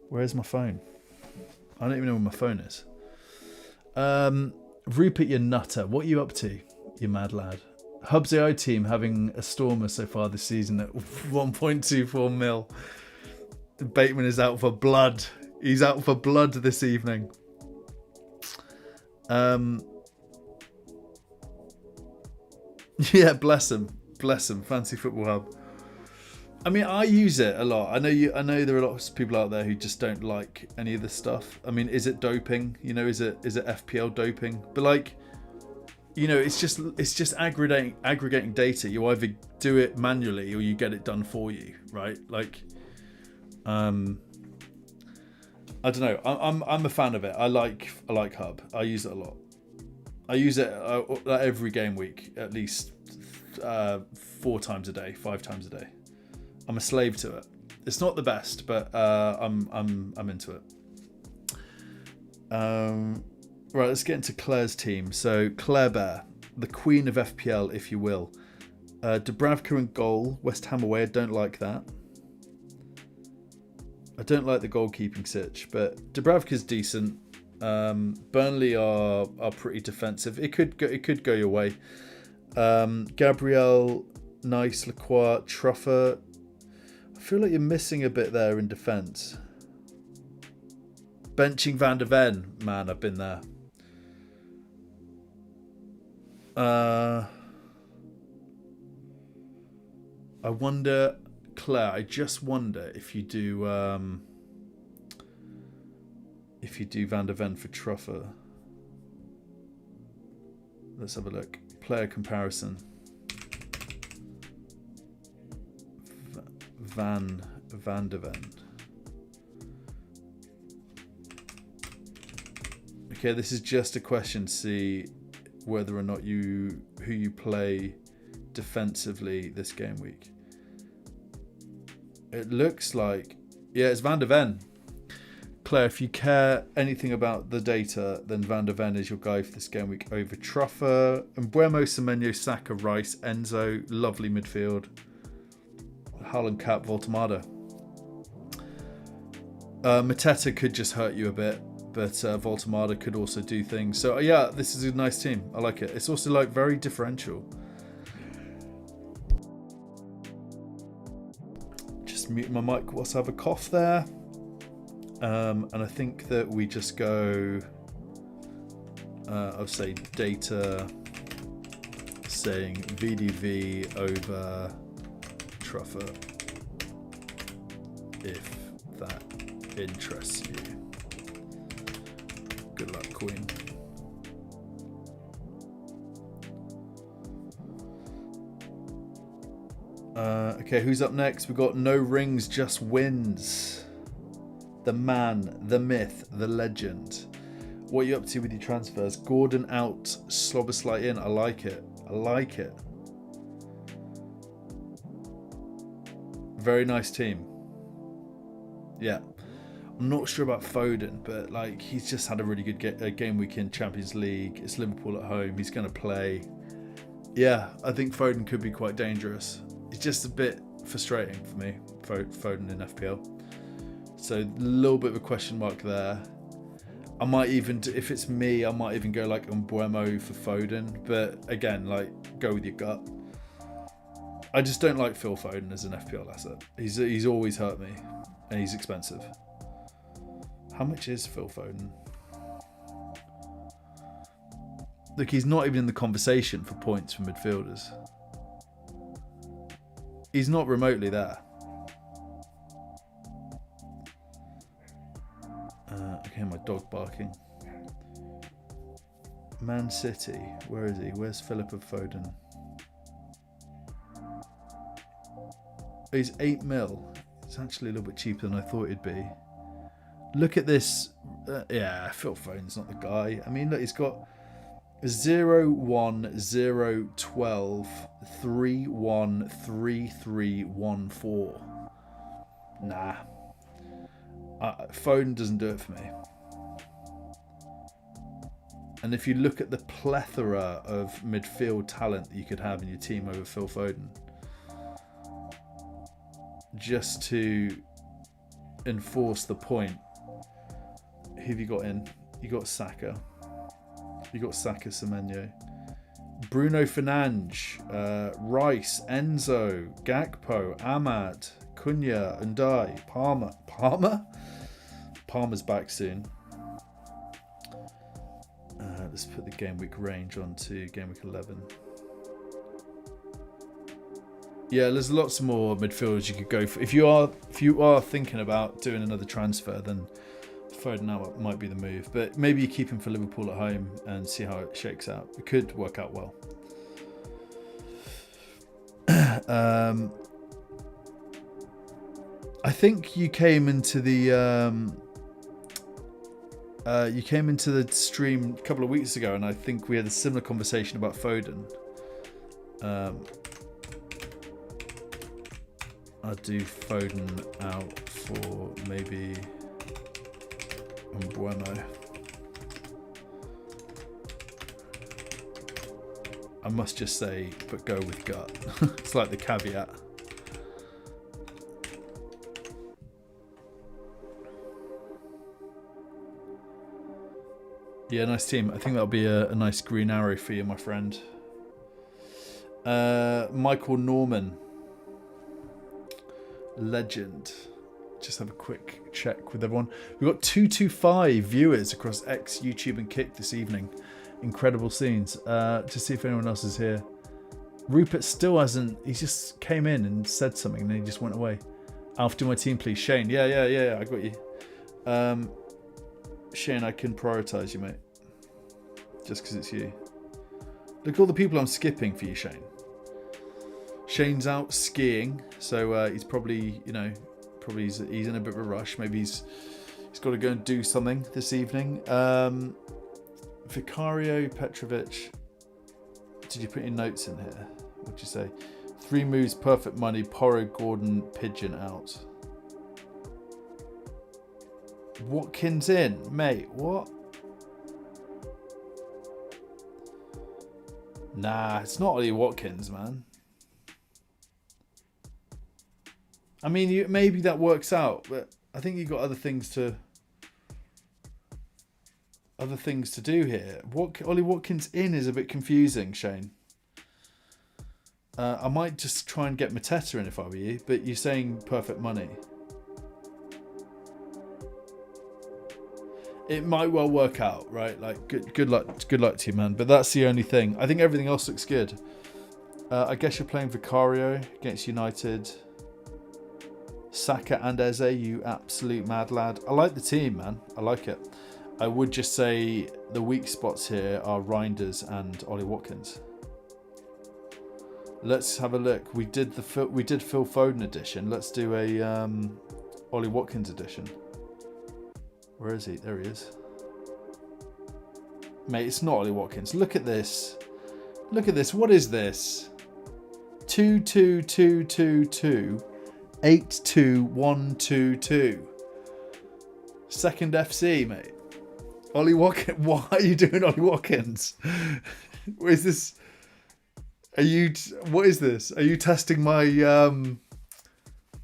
Where's my phone? I don't even know where my phone is. Rupert, you nutter. What are you up to, you mad lad? Hub's AI team having a stormer so far this season at 1.24 mil. Bateman is out for blood. He's out for blood this evening. Yeah, bless him. Fancy Football Hub. I mean, I use it a lot. I know there are lots of people out there who just don't like any of this stuff. I mean, is it doping? You know, is it FPL doping? But like, you know, it's just aggregating data. You either do it manually or you get it done for you, right? Like, I don't know. I'm a fan of it. I like Hub. I use it a lot. I use it every game week, at least 4 times a day, 5 times a day. I'm a slave to it. It's not the best, but I'm into it. Right, let's get into Claire's team. So Claire Bear, the queen of FPL, if you will. Dubravka in goal. West Ham away. I don't like that. I don't like the goalkeeping sitch, but Dubravka's decent. Burnley are pretty defensive. It could go your way. Gabriel, nice. Lacroix, Truffer. I feel like you're missing a bit there in defence. Benching Van der Ven, man, I've been there. I wonder, Claire. I just wonder if you do Van der Ven for Truffer. Let's have a look. Player comparison. Van der Ven. Okay, this is just a question to see whether or not who you play defensively this game week. It looks like, yeah, it's Van der Ven. Claire, if you care anything about the data, then Van der Ven is your guy for this game week over Truffer, Mbuemo, Semenyo, Saka, Rice, Enzo. Lovely midfield. Haaland, Cap, Voltemada. Mateta could just hurt you a bit, but Voltemada could also do things. So yeah, this is a nice team. I like it. It's also like very differential. Just mute my mic whilst I have a cough there. And I think that we just go, I'll say data saying VDV over Truffer if that interests you. Good luck, Queen. Okay, who's up next? We've got No Rings, Just Wins. The man, the myth, the legend. What are you up to with your transfers? Gordon out, Slobberslite in. I like it. I like it. Very nice team. Yeah. I'm not sure about Foden, but like he's just had a really good game week in Champions League. It's Liverpool at home. He's going to play. Yeah, I think Foden could be quite dangerous. It's just a bit frustrating for me, Foden in FPL. So a little bit of a question mark there. I might even, if it's me, I might even go like Mbuemo for Foden. But again, like go with your gut. I just don't like Phil Foden as an FPL asset. He's always hurt me, and he's expensive. How much is Phil Foden? Look, he's not even in the conversation for points from midfielders. He's not remotely there. Okay, my dog barking. Man City, where is he? Where's Philip of Foden? He's 8 mil. It's actually a little bit cheaper than I thought it'd be. Look at this. Yeah, Phil Foden's not the guy. I mean, look, he's got 0, 1, 0, 12, 3, 1, 3, 3, 1, 4. Nah. Foden doesn't do it for me. And if you look at the plethora of midfield talent that you could have in your team over Phil Foden, just to enforce the point, who have you got in? You got Saka. You got Saka, Semenyo, Bruno Fernandes, Rice, Enzo, Gakpo, Ahmad, Cunha, Undai, Palmer. Palmer's back soon. Let's put the game week range onto game week 11. Yeah, there's lots more midfielders you could go for. If you are thinking about doing another transfer, then Foden out might be the move. But maybe you keep him for Liverpool at home and see how it shakes out. It could work out well. I think you came into the stream a couple of weeks ago, and I think we had a similar conversation about Foden. I'll do Foden out for maybe Mbuemo. I must just say, but go with gut. It's like the caveat. Yeah, nice team. I think that'll be a nice green arrow for you, my friend. Michael Norman. Legend. Just have a quick check with everyone. We've got 225 viewers across X, YouTube and Kick this evening. Incredible scenes. To see if anyone else is here. Rupert still hasn't. He just came in and said something and then he just went away. Alf, do my team, please. Shane. Yeah. I got you. Shane, I can prioritise you, mate. Just because it's you. Look at all the people I'm skipping for you, Shane. Shane's out skiing, so he's probably, he's in a bit of a rush. Maybe he's got to go and do something this evening. Vicario, Petrovic. Did you put your notes in here? What'd you say? 3 moves, perfect money. Porro, Gordon, Pigeon out. Watkins in, mate. What? Nah, it's not Ollie Watkins, man. I mean, maybe that works out, but I think you've got other things to do here. Ollie Watkins in is a bit confusing, Shane. I might just try and get Mateta in if I were you, but you're saying perfect money. It might well work out, right? Like, good luck to you, man. But that's the only thing. I think everything else looks good. I guess you're playing Vicario against United. Saka and Eze, you absolute mad lad. I like the team, man. I like it. I would just say the weak spots here are Reinders and Ollie Watkins. Let's have a look. We did Phil Foden edition. Let's do a Ollie Watkins edition. Where is he? There he is. Mate, it's not Ollie Watkins. Look at this. Look at this. What is this? 2-2-2-2-2. 8-2-1-2-2. Second FC, mate. Ollie Watkins. Why are you doing Ollie Watkins? What is this? What is this? Are you testing my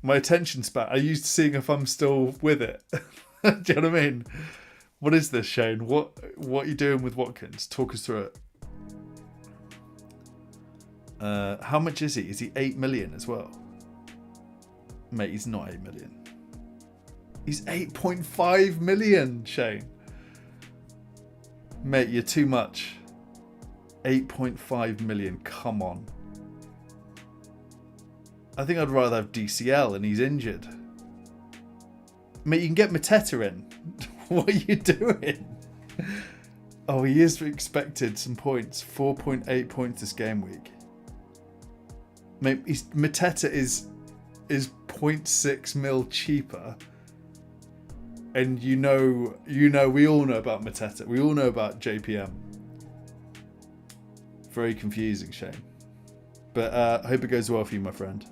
my attention span? Are you seeing if I'm still with it? Do you know what I mean? What is this, Shane? What are you doing with Watkins? Talk us through it. How much is he? Is he 8 million as well? Mate, he's not 8 million. He's 8.5 million, Shane. Mate, you're too much. 8.5 million, come on. I think I'd rather have DCL and he's injured. Mate, you can get Mateta in. What are you doing? Oh, he is expected some points. 4.8 points this game week. Mate, Mateta is 0.6 mil cheaper. And we all know about Mateta. We all know about JPM. Very confusing, Shane. But I hope it goes well for you, my friend.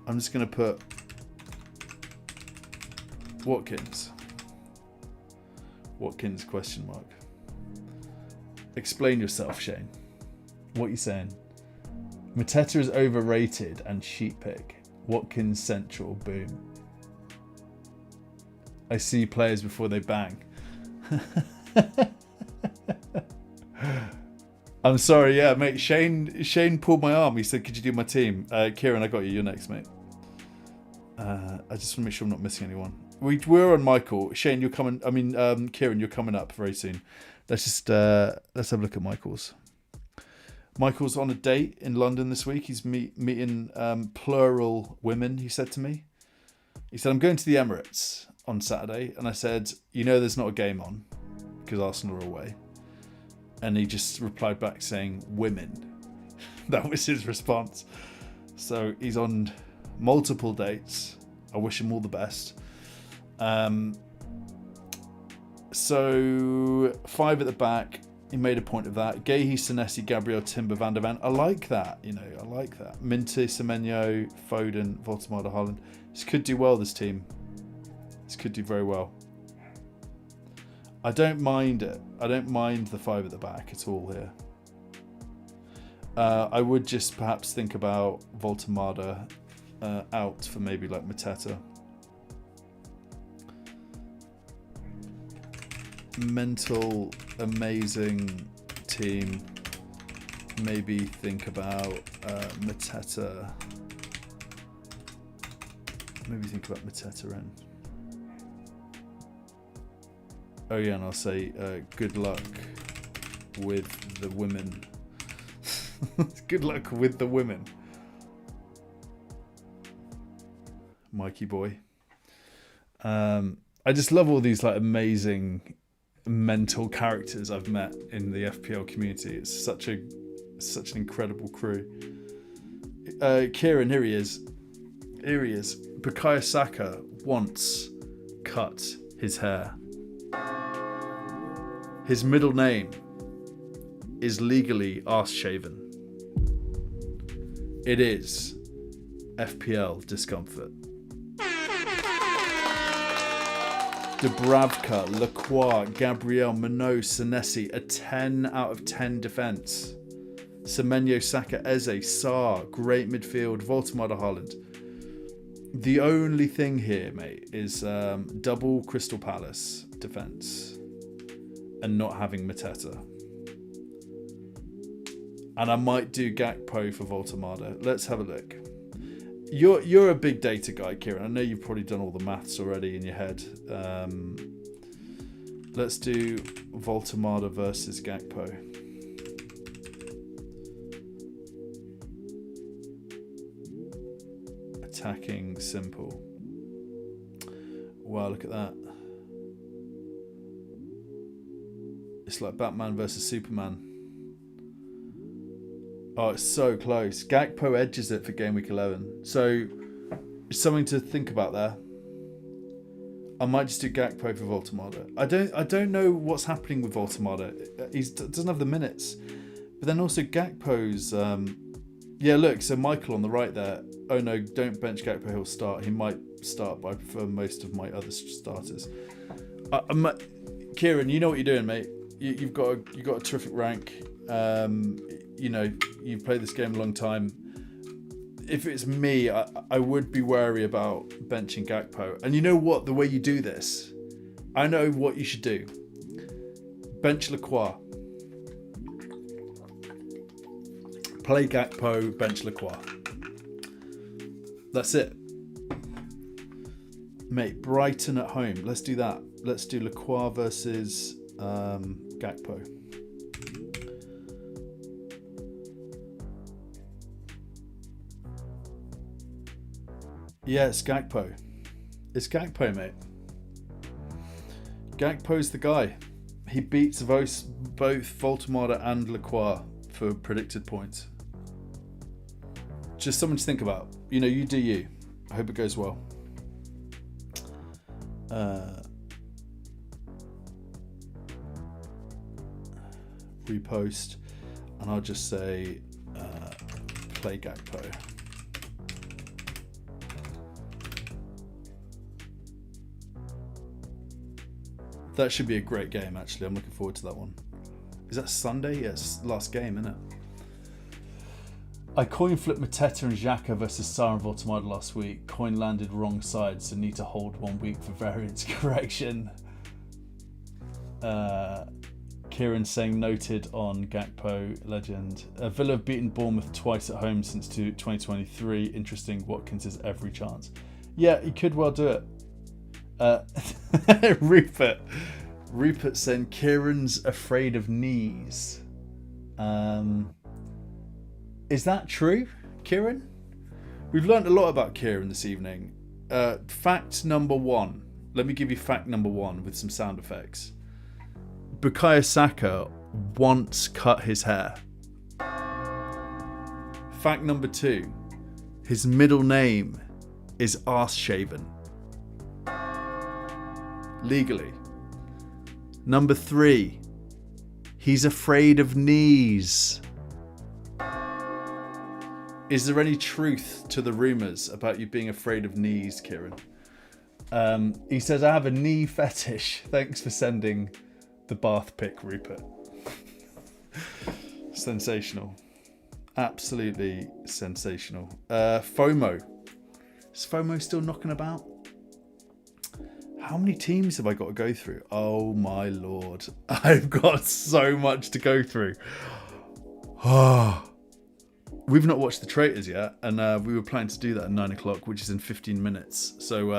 I'm just going to put Watkins. Watkins question mark. Explain yourself, Shane. What are you saying? Mateta is overrated and sheep pick. Watkins central, boom. I see players before they bang. I'm sorry, yeah, mate. Shane pulled my arm. He said, "Could you do my team?" Kieran, I got you. You're next, mate. I just want to make sure I'm not missing anyone. We're on Michael. Shane, you're coming. I mean, Kieran, you're coming up very soon. Let's have a look at Michael's. Michael's on a date in London this week. He's meeting plural women. He said to me. He said, "I'm going to the Emirates on Saturday," and I said, "There's not a game on because Arsenal are away." And he just replied back saying, "Women." That was his response. So he's on multiple dates. I wish him all the best. So 5 at the back. He made a point of that. Gahey, Senesi, Gabriel, Timber, Van der Ven. I like that. I like that. Minty, Semenyo, Foden, Voltemade, Haaland. This could do well, this team. This could do very well. I don't mind it. I don't mind the 5 at the back at all here. I would just perhaps think about Voltemade out for maybe like Mateta. Mental, amazing team. Maybe think about Mateta. Maybe think about Mateta in. Oh yeah, and I'll say good luck with the women. Good luck with the women. Mikey boy. I just love all these like amazing mental characters I've met in the FPL community. It's such an incredible crew. Kieran, here he is. Bukayo Saka once cut his hair. His middle name is legally arse-shaven. It is FPL discomfort. Dubravka, Lacroix, Gabriel, Minot, Senesi, a 10 out of 10 defence. Semenyo, Saka, Eze, Sarr, great midfield, Voldemort, Haaland. The only thing here, mate, is double Crystal Palace defence and not having Mateta. And I might do Gakpo for Voltamada. Let's have a look. You're a big data guy, Kieran. I know you've probably done all the maths already in your head. Let's do Voltamada versus Gakpo. Attacking simple. Wow, look at that. It's like Batman versus Superman. Oh, it's so close. Gakpo edges it for game week 11. So, something to think about there. I might just do Gakpo for Voltamada. I don't know what's happening with Voltamada. He doesn't have the minutes. But then also Gakpo's... yeah, look, so Michael on the right there. Oh no, don't bench Gakpo, he'll start. He might start, but I prefer most of my other starters. Kieran, you know what you're doing, mate. You've got a terrific rank. You know, you've played this game a long time. If it's me, I would be wary about benching Gakpo. And you know what? The way you do this, I know what you should do. Bench Lacroix. Play Gakpo, bench Lacroix. That's it. Mate, Brighton at home. Let's do that. Let's do Lacroix versus Gakpo. Yeah, it's Gakpo. It's Gakpo, mate. Gakpo's the guy. He beats both Voltamada and Lacroix for predicted points. Just something to think about. You know, you do you. I hope it goes well. Repost. And I'll just say play Gakpo. That should be a great game, actually. I'm looking forward to that one. Is that Sunday? Yeah, it's last game, isn't it? I coin flipped Mateta and Xhaka versus Sarr and Voltamada last week. Coin landed wrong side, so need to hold 1 week for variance correction. Kieran saying noted on Gakpo, legend. Villa have beaten Bournemouth twice at home since 2023. Interesting. Watkins has every chance. Yeah, he could well do it. Rupert saying Kieran's afraid of knees. Is that true, Kieran? We've learned a lot about Kieran this evening. Fact number 1. Let me give you fact number 1 with some sound effects. Bukayo Saka once cut his hair. Fact number 2. His middle name is arse-shaven. Legally. Number 3. He's afraid of knees. Is there any truth to the rumours about you being afraid of knees, Kieran? He says, I have a knee fetish. Thanks for sending the bath pic, Rupert. Sensational. Absolutely sensational. FOMO. Is FOMO still knocking about? How many teams have I got to go through? Oh my lord. I've got so much to go through. We've not watched The Traitors yet, and we were planning to do that at 9 o'clock, which is in 15 minutes. So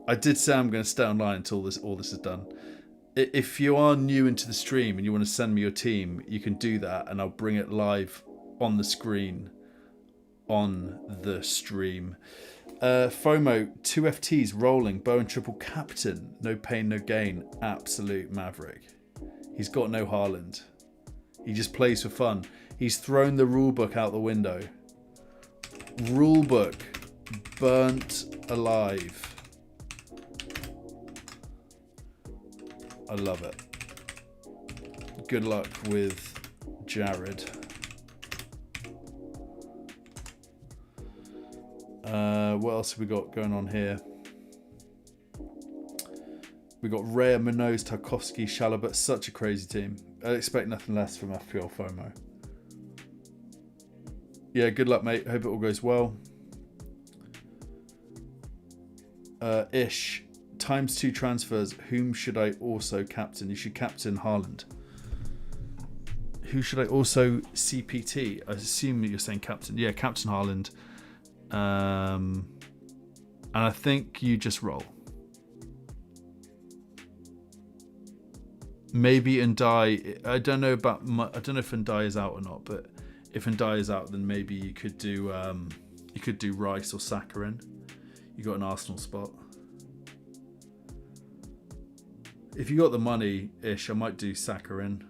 I did say I'm going to stay online until all this is done. If you are new into the stream and you want to send me your team, you can do that, and I'll bring it live on the screen on the stream. FOMO, 2 FTs rolling, Bowen triple captain, no pain, no gain, absolute maverick. He's got no Haaland. He just plays for fun. He's thrown the rulebook out the window. Rulebook burnt alive. I love it. Good luck with Jared. What else have we got going on here? We got Raya, Minoz, Tarkovsky, Chalobah. Such a crazy team. I expect nothing less from FPL FOMO. Yeah, good luck, mate. Hope it all goes well. Ish. ×2 transfers. Whom should I also captain? You should captain Haaland. Who should I also CPT? I assume that you're saying captain. Yeah, captain Haaland. And I think you just roll. Maybe Ndai. I don't know if Ndai is out or not, but if Ndai is out, then maybe you could do Rice or Saka in. You got an Arsenal spot. If you got the money, Ish, I might do Saka in.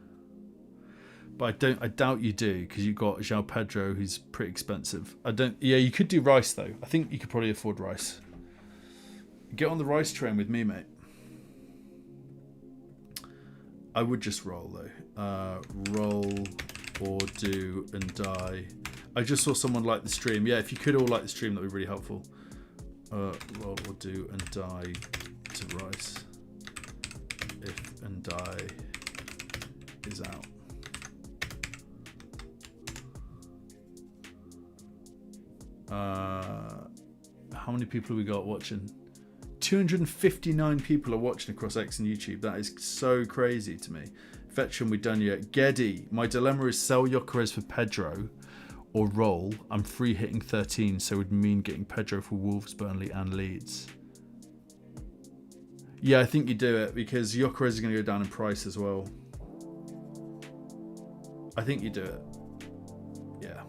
But I doubt you do, because you've got João Pedro, who's pretty expensive. Yeah, you could do Rice though. I think you could probably afford Rice. Get on the Rice train with me, mate. I would just roll though. Roll or do and die. I just saw someone like the stream. Yeah, if you could all like the stream, that'd be really helpful. Roll or do and die to Rice. If and die is out. How many people have we got watching? 259 people are watching across X and YouTube. That is so crazy to me. Fetcham, we've done yet. Geddy, my dilemma is sell Gyökeres for Pedro or roll. I'm free hitting 13, so it would mean getting Pedro for Wolves, Burnley and Leeds. Yeah, I think you do it because Gyökeres is going to go down in price as well. I think you do it. Yeah.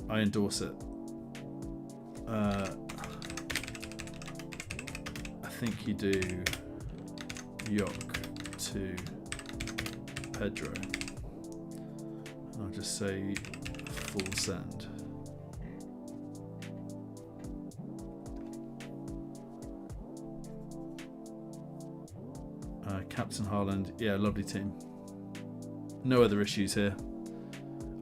I endorse it. I think you do Yok to Pedro. I'll just say full send. Captain Haaland, yeah, lovely team. No other issues here.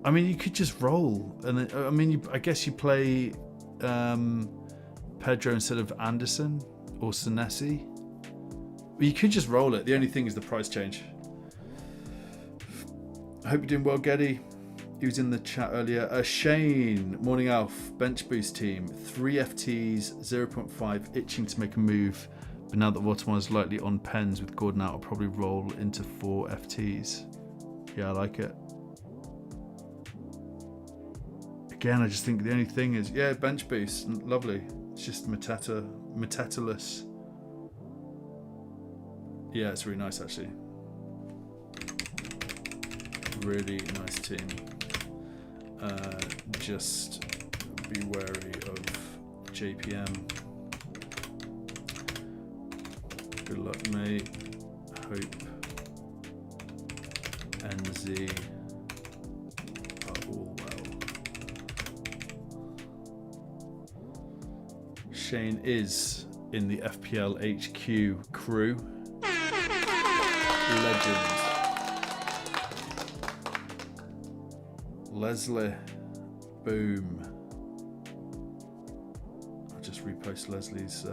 I mean, you could just roll, and then, I mean, I guess you play Pedro instead of Anderson or Senesi. You could just roll it. The only thing is the price change. I hope you're doing well, Geddy. He was in the chat earlier. Shane, Morning Alf, bench boost team, 3 FTs, 0.5, itching to make a move. But now that Waterman is likely on pens with Gordon out, I'll probably roll into 4 FTs. Yeah, I like it. Again, I just think the only thing is, yeah, bench boost, lovely. It's just Mateta-less. Yeah, it's really nice actually. Really nice team. Just be wary of JPM. Good luck, mate. Hope NZ are all well. Shane is in the FPL HQ crew. Legend. Leslie. Boom. I'll just repost Leslie's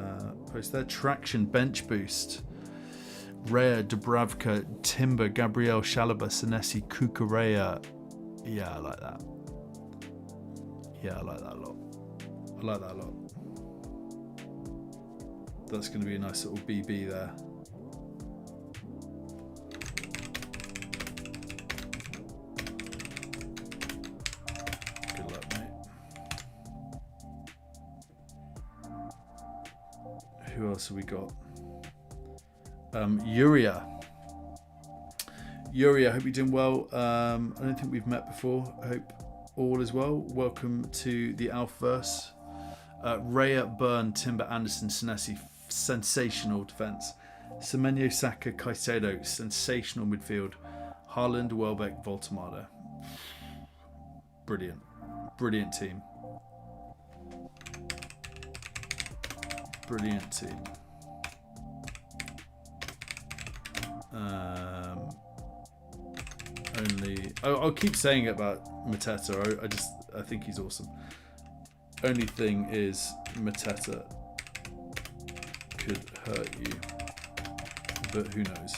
post there. Traction bench boost. Rare, Dubravka, Timber, Gabriel, Chalobah, Senesi, Kukureya. Yeah, I like that. Yeah, I like that a lot. I like that a lot. That's going to be a nice little BB there. Good luck, mate. Who else have we got? Yuria, I hope you're doing well. I don't think we've met before. I hope all is well. Welcome to the Alphaverse. Raya, Byrne, Timber, Anderson, Senesi, sensational defence. Semenyo, Saka, Caicedo, sensational midfield. Haaland, Welbeck, Voltemada. Brilliant. Brilliant team. Brilliant team. I'll keep saying it about Mateta. I think he's awesome. Only thing is Mateta could hurt you, but who knows?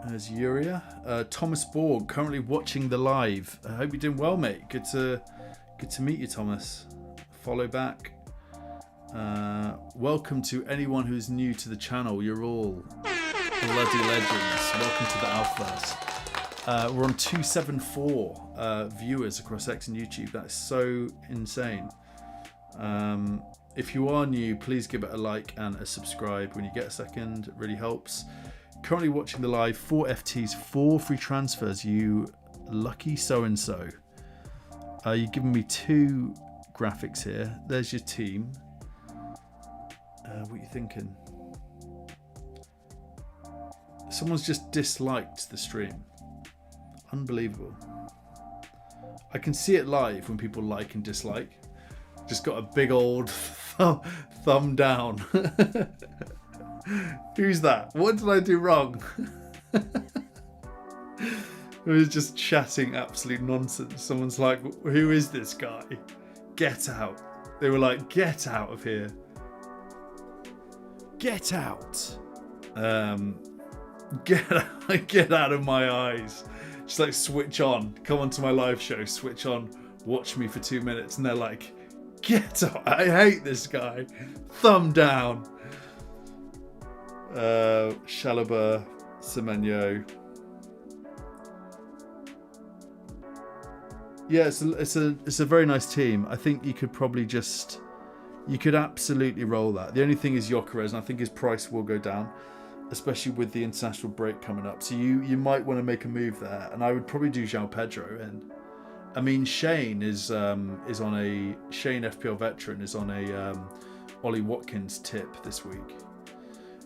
There's Uria. Thomas Borg, currently watching the live. I hope you're doing well, mate. Good to meet you, Thomas. Follow back. Welcome to anyone who's new to the channel. You're all bloody legends. Welcome to the Alphas. We're on 274 viewers across X and YouTube. That's so insane. If you are new, please give it a like and a subscribe when you get a second. It really helps. Currently watching the live, 4 FTs, 4 free transfers, you lucky so-and-so. You've given me 2 graphics here. There's your team. What are you thinking? Someone's just disliked the stream. Unbelievable. I can see it live when people like and dislike. Just got a big old thumb down. Who's that? What did I do wrong? I was just chatting absolute nonsense. Someone's like, who is this guy? Get out. They were like, get out of here. Get out. Get out of my eyes. Just like switch on. Come onto my live show. Switch on. Watch me for 2 minutes. And they're like, get out. I hate this guy. Thumb down. Shalaba, Semenyo. Yeah, it's a very nice team. I think you could probably you could absolutely roll that. The only thing is Gyökeres, and I think his price will go down, especially with the international break coming up. So you might want to make a move there, and I would probably do João Pedro in. I mean, Shane is on a Shane FPL veteran is on a Ollie Watkins tip this week.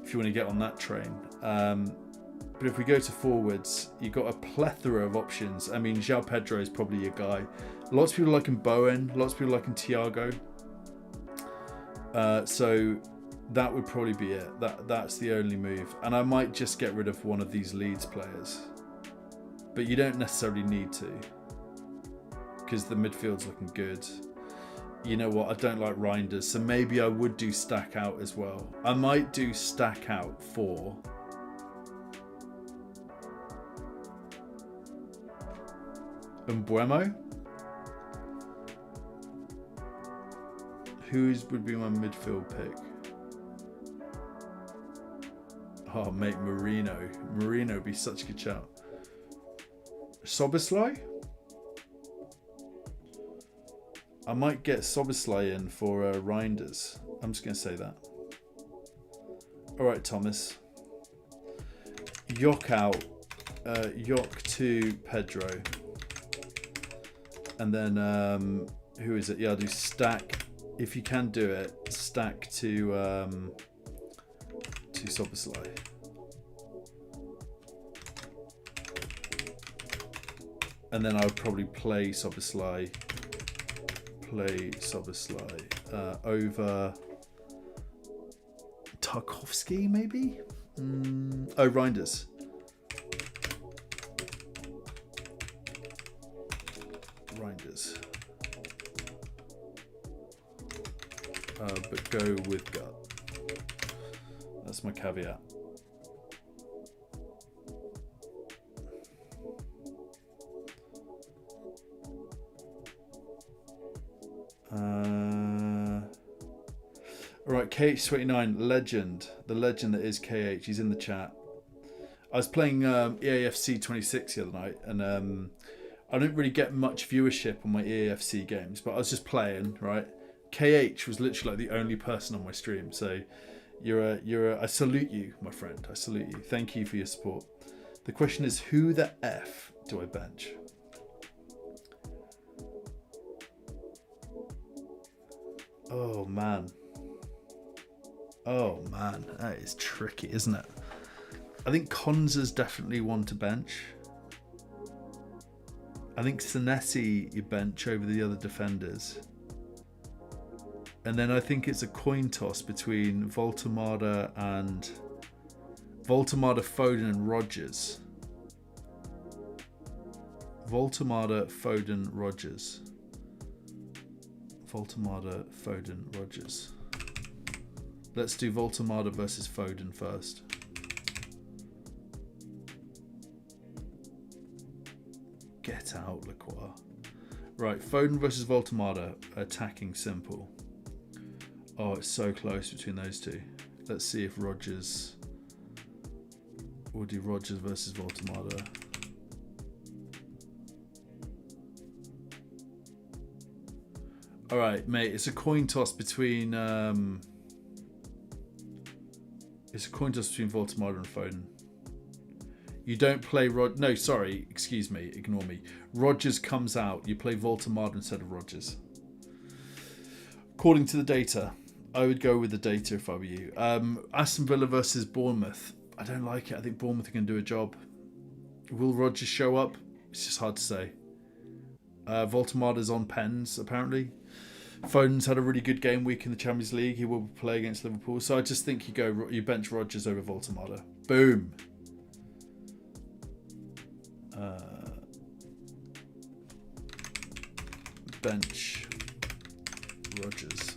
If you want to get on that train. But if we go to forwards, you've got a plethora of options. I mean, João Pedro is probably your guy. Lots of people liking Bowen. Lots of people liking Thiago. So that would probably be it. That's the only move. And I might just get rid of one of these Leeds players. But you don't necessarily need to. Because the midfield's looking good. You know what? I don't like Reinders. So maybe I would do stack out as well. I might do stack out for... Mbuemo. Who would be my midfield pick? Oh, mate, Marino. Marino would be such a good shout. Soboslai? I might get Soboslai in for Reinders. I'm just going to say that. All right, Thomas. Yok out. Yok to Pedro. And then, who is it? Yeah, I'll do stack. If you can do it, stack to Soboslai. And then I would probably play Soboslai over Tarkowski, maybe? Oh, Reinders. But go with gut. That's my caveat. Alright, KH29, legend. The legend that is KH. He's in the chat. I was playing EAFC 26 the other night, and I don't really get much viewership on my EAFC games, but I was just playing, right? KH was literally like the only person on my stream, so I salute you, my friend. I salute you. Thank you for your support. The question is, who the F do I bench? Oh man, that is tricky, isn't it? I think Konza's definitely one to bench. I think Senesi you bench over the other defenders. And then I think it's a coin toss between Voltemada, Foden and Rodgers. Voltemada, Foden, Rodgers. Voltemada, Foden, Rodgers. Let's do Voltemada versus Foden first. Get out, Lacroix. Right, Foden versus Voltemada. Attacking simple. Oh, it's so close between those two. Let's see if Rodgers... We'll do Rodgers versus Voltemada. All right, mate. It's a coin toss between. It's a coin toss between Voltemada and Foden. You don't play No, sorry. Excuse me. Ignore me. Rodgers comes out. You play Voltemada instead of Rodgers. According to the data, I would go with the data if I were you. Aston Villa versus Bournemouth. I don't like it. I think Bournemouth can do a job. Will Rodgers show up? It's just hard to say. Voltemada's on pens, apparently. Foden's had a really good game week in the Champions League. He will play against Liverpool. So I just think you bench Rodgers over Voltemada. Boom. Bench Rodgers.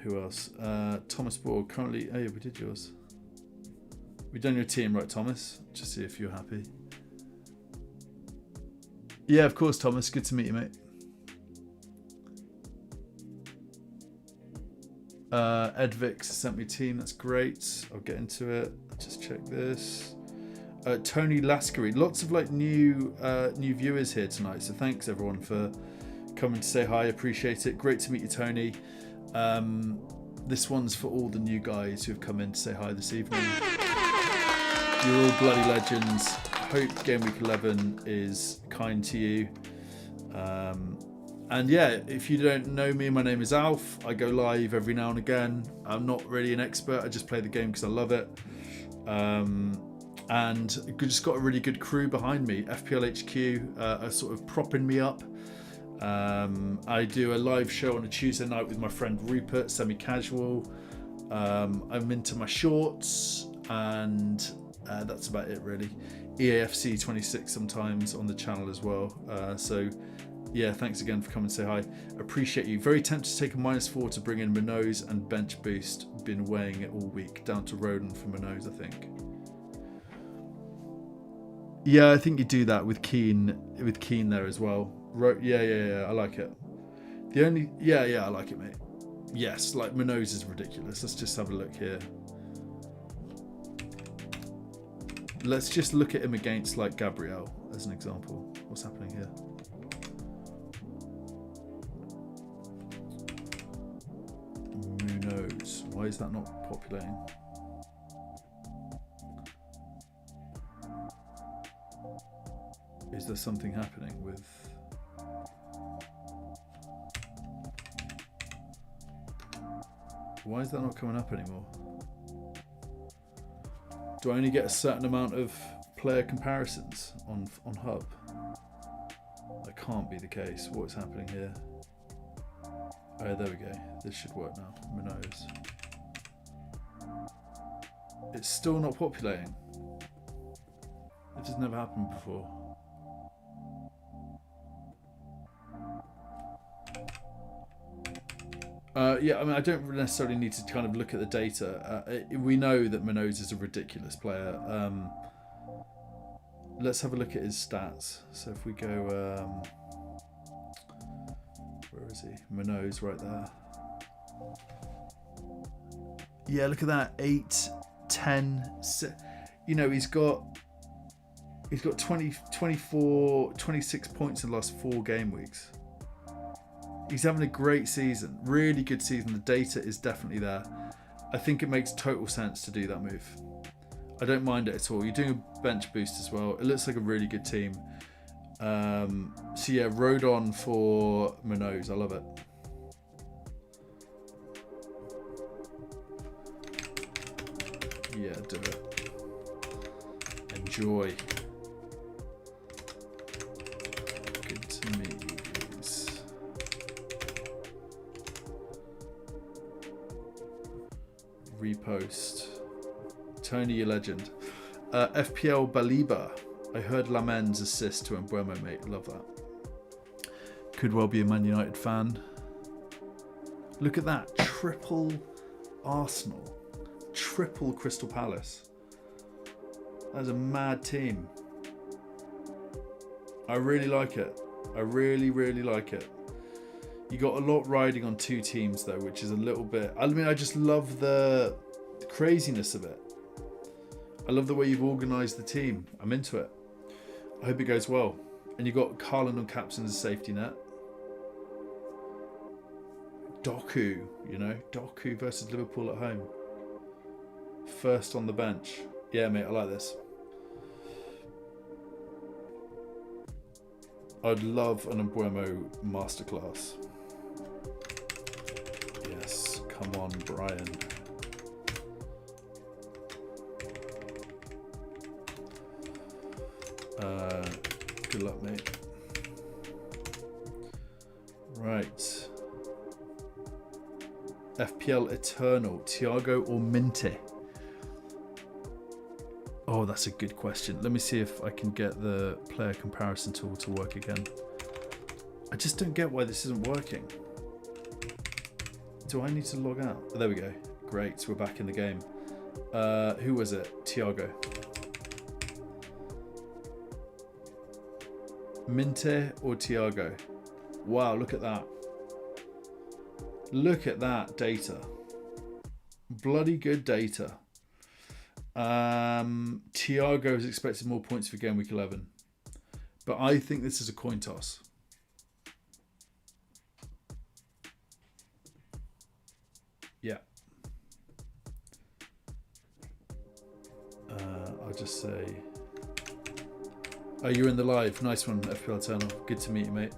Who else? Thomas Borg. Currently... Oh yeah, we did yours. We've done your team, right, Thomas? Just see if you're happy. Yeah, of course, Thomas. Good to meet you, mate. Edvix sent me a team. That's great. I'll get into it. I'll just check this. Tony Laskery. Lots of new viewers here tonight. So thanks everyone for coming to say hi. Appreciate it. Great to meet you, Tony. This one's for all the new guys who have come in to say hi this evening. You're all bloody legends. Hope Game Week 11 is kind to you. And yeah, if you don't know me, my name is Alf. I go live every now and again. I'm not really an expert. I just play the game because I love it. And just got a really good crew behind me. FPL HQ are sort of propping me up. I do a live show on a Tuesday night with my friend Rupert, semi-casual. I'm into my shorts, and that's about it really. EAFC 26 sometimes on the channel as well. So yeah, thanks again for coming to say hi. Appreciate you. Very tempted to take a -4 to bring in Minoz and bench boost. Been weighing it all week. Down to Roden for Minoz, I think. Yeah, I think you do that with Keane there as well. Yeah, I like it. I like it, mate. Yes, Minoz is ridiculous. Let's just have a look here. Let's just look at him against Gabriel as an example. What's happening here? Minoz. Why is that not populating? Is there something happening with... Why is that not coming up anymore? Do I only get a certain amount of player comparisons on Hub? That can't be the case. What is happening here? Oh, there we go. This should work now. Minoz. It's still not populating. It has never happened before. Yeah, I mean, I don't necessarily need to kind of look at the data. We know that Minoz is a ridiculous player. Let's have a look at his stats. So if we go... where is he? Minoz right there. Yeah, look at that. 8, 10... he's got 20, 24, 26 points in the last 4 game weeks. He's having a great season, really good season. The data is definitely there. I think it makes total sense to do that move. I don't mind it at all. You're doing a bench boost as well. It looks like a really good team. So yeah, Rodon for Munoz. I love it. Yeah, do it. Enjoy. Good to meet you guys. Repost. Tony, you legend. FPL Baliba. I heard Lamen's assist to Mbeumo, mate. Love that. Could well be a Man United fan. Look at that. Triple Arsenal. Triple Crystal Palace. That's a mad team. I really like it. I really, really like it. You got a lot riding on two teams though, which is a little bit... I mean, I just love the craziness of it. I love the way you've organised the team. I'm into it. I hope it goes well. And you got Haaland on captain as a safety net. Doku, you know, Doku versus Liverpool at home. First on the bench. Yeah, mate, I like this. I'd love an Mbeumo masterclass. Yes, come on, Brian. Good luck, mate. Right. FPL Eternal, Thiago or Minte? Oh, that's a good question. Let me see if I can get the player comparison tool to work again. I just don't get why this isn't working. Do I need to log out? Oh, there we go. Great, we're back in the game. Who was it? Thiago. Minte or Thiago? Wow, look at that. Look at that data. Bloody good data. Thiago is expected more points for game week 11. But I think this is a coin toss. Yeah. I'll just say... Oh, you're in the live. Nice one, FPL Eternal. Good to meet you, mate.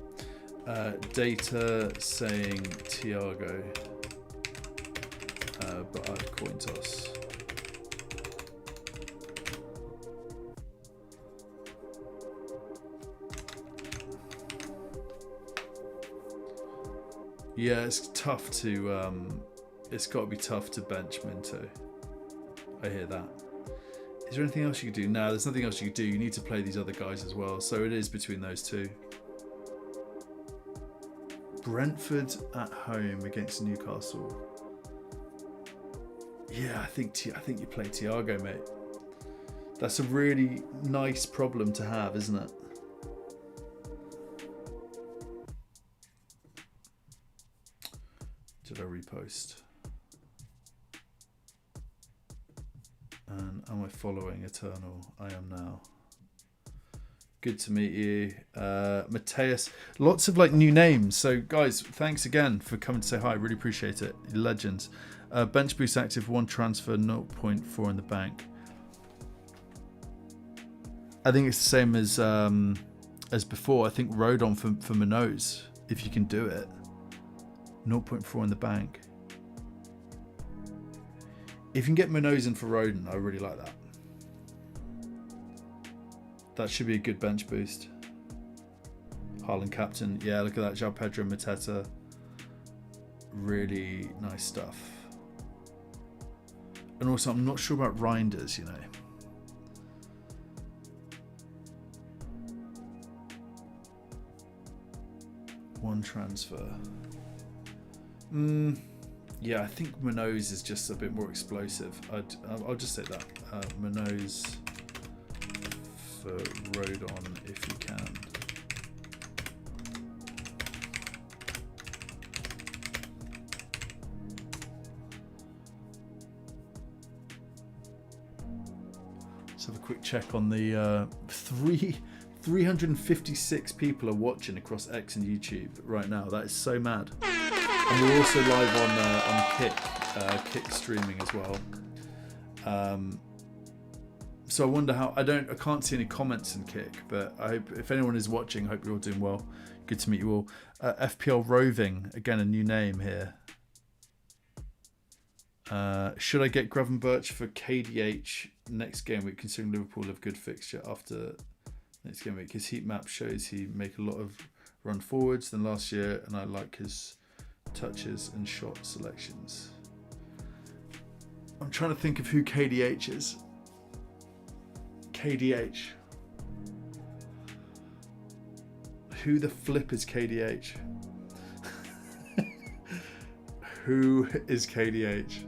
Data saying Thiago. But I'd coin toss. Yeah, it's tough to... it's got to be tough to bench Minto. I hear that. Is there anything else you can do? No, there's nothing else you can do. You need to play these other guys as well. So it is between those two. Brentford at home against Newcastle. Yeah, I think you play Thiago, mate. That's a really nice problem to have, isn't it? Did I repost? And am I following Eternal? I am now. Good to meet you. Mateus. Lots of like new names. So guys, thanks again for coming to say hi. Really appreciate it. Legends. Bench boost active, 1 transfer, 0.4 in the bank. I think it's the same as before. I think Rodon for Munoz, if you can do it. 0.4 in the bank. If you can get Munoz in for Rodon, I really like that. That should be a good bench boost. Haaland captain. Yeah, look at that. João Pedro, Mateta. Really nice stuff. And also, I'm not sure about Reinders, you know. One transfer. Yeah, I think Munoz is just a bit more explosive. I'll just say that. Munoz for Rodon if you can. Let's have a quick check on the 356 people are watching across X and YouTube right now. That is so mad. And we're also live on Kick Kick streaming as well. So I wonder how. I can't see any comments in Kick, but I hope if anyone is watching, I hope you're all doing well. Good to meet you all. FPL Roving, again a new name here. Should I get Gravenberch for KDH next game week, considering Liverpool have good fixture after next game week? His heat map shows he make a lot of run forwards than last year, and I like his touches and shot selections. I'm trying to think of who KDH is. KDH. Who the flip is KDH? Who is KDH?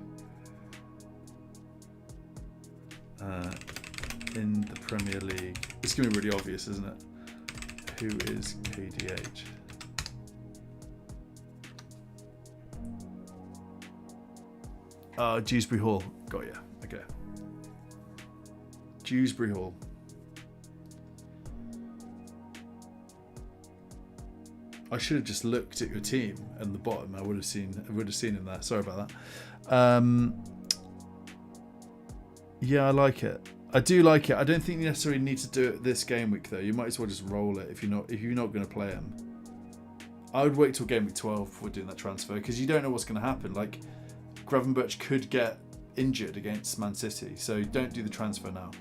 In the Premier League. It's going to be really obvious, isn't it? Who is KDH? Dewsbury Hall. Got ya. Okay. Dewsbury Hall. I should have just looked at your team and the bottom. I would have seen him there. Sorry about that. Yeah, I like it. I do like it. I don't think you necessarily need to do it this game week though. You might as well just roll it if you're not going to play him. I would wait till game week 12 before doing that transfer, because you don't know what's going to happen. Like, Gravenberch could get injured against Man City, so don't do the transfer now.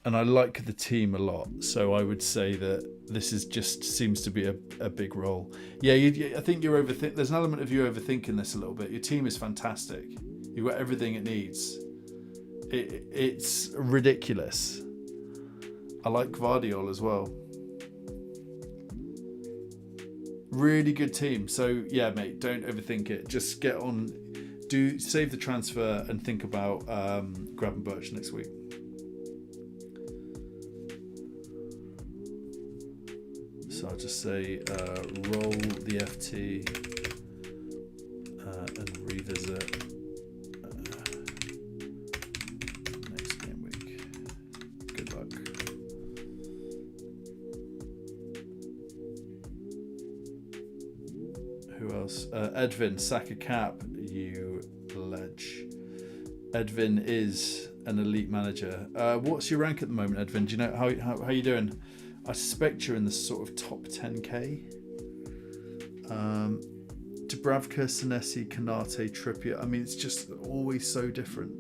And I like the team a lot, so I would say that this is just seems to be a big role. Yeah, I think you're overthinking. There's an element of you overthinking this a little bit. Your team is fantastic. You've got everything it needs. It's ridiculous. I like Gvardiol as well. Really good team. So yeah, mate, don't overthink it. Just get on, save the transfer and think about Gravenberch next week. So I'll just say roll the FT and revisit next game week. Good luck. Who else? Edvin, Saka cap, you ledge. Edvin is an elite manager. What's your rank at the moment, Edvin? Do you know how you doing? I suspect you're in the sort of top 10k. Dubravka, Senesi, Kanate, Trippier. I mean, it's just always so different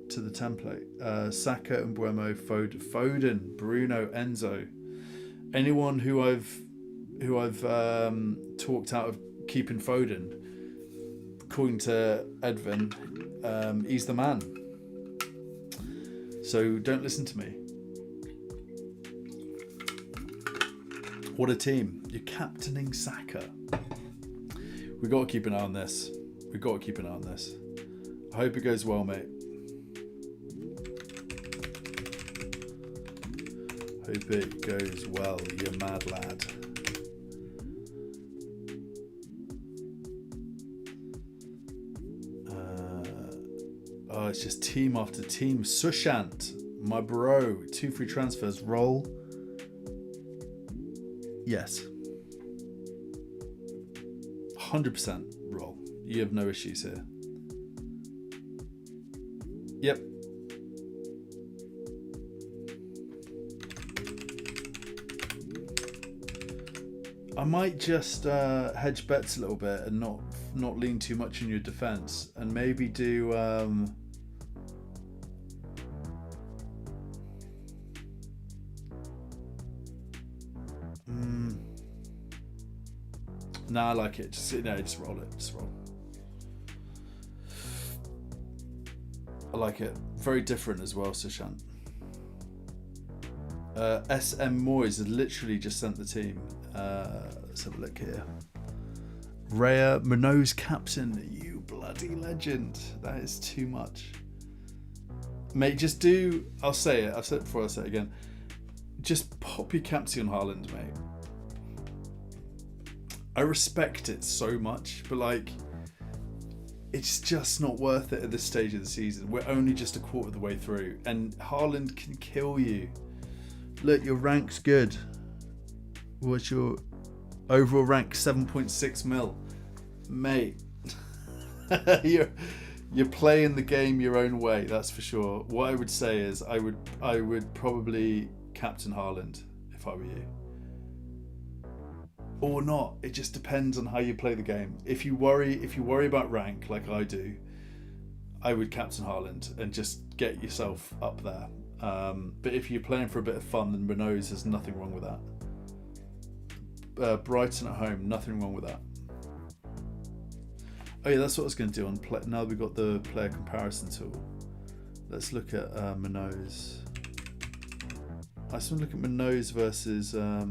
to the template. Saka and Mbuemo, Foden, Bruno, Enzo. Anyone who I've talked out of keeping Foden, according to Edvin, he's the man. So don't listen to me. What a team. You're captaining Saka. We've got to keep an eye on this. I hope it goes well, mate. Hope it goes well, you mad lad. It's just team after team. Sushant, my bro. 2 free transfers. Roll. Yes. 100% roll. You have no issues here. Yep. I might just hedge bets a little bit and not lean too much on your defense, and maybe do No, I like it. Just roll it. Just roll. I like it. Very different as well, Sushant. SM Moyes has literally just sent the team. Let's have a look here. Raya Minot's captain. You bloody legend. That is too much. Mate, just do... I'll say it. I've said it before, I'll say it again. Just pop your captaincy on Haaland, mate. I respect it so much, but like, it's just not worth it at this stage of the season. We're only just a quarter of the way through, and Haaland can kill you. Look, your rank's good. What's your overall rank? 7.6 mil. Mate, you're playing the game your own way, that's for sure. What I would say is I would probably captain Haaland if I were you. Or not. It just depends on how you play the game. If you worry about rank like I do, I would captain Haaland and just get yourself up there. But if you're playing for a bit of fun, then Renault's, there's nothing wrong with that. Brighton at home, nothing wrong with that. Oh yeah, that's what I was going to do on play. Now we've got the player comparison tool. Let's look at Renault's. I just want to look at Renault's versus. Has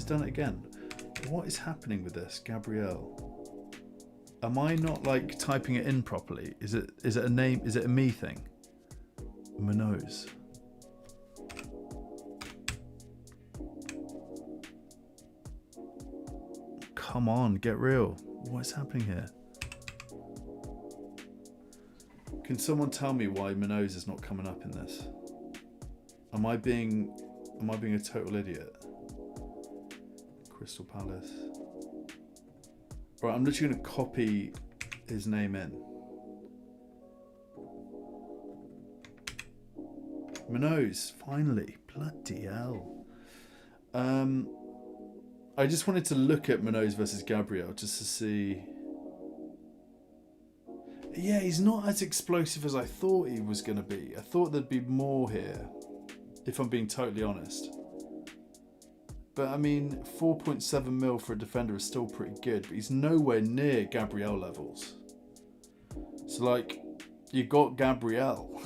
it done it again? What is happening with this, Gabriel? Am I not like typing it in properly? Is it a name? Is it a me thing? Renault's. Come on, get real. What's happening here? Can someone tell me why Renault's is not coming up in this? Am I being a total idiot? Crystal Palace. Right, I'm literally going to copy his name in. Renault's, finally. Bloody hell. I just wanted to look at Renault's versus Gabriel just to see. Yeah, he's not as explosive as I thought he was going to be. I thought there'd be more here, if I'm being totally honest. But I mean, 4.7 mil for a defender is still pretty good, but he's nowhere near Gabriel levels. So like, you got Gabriel.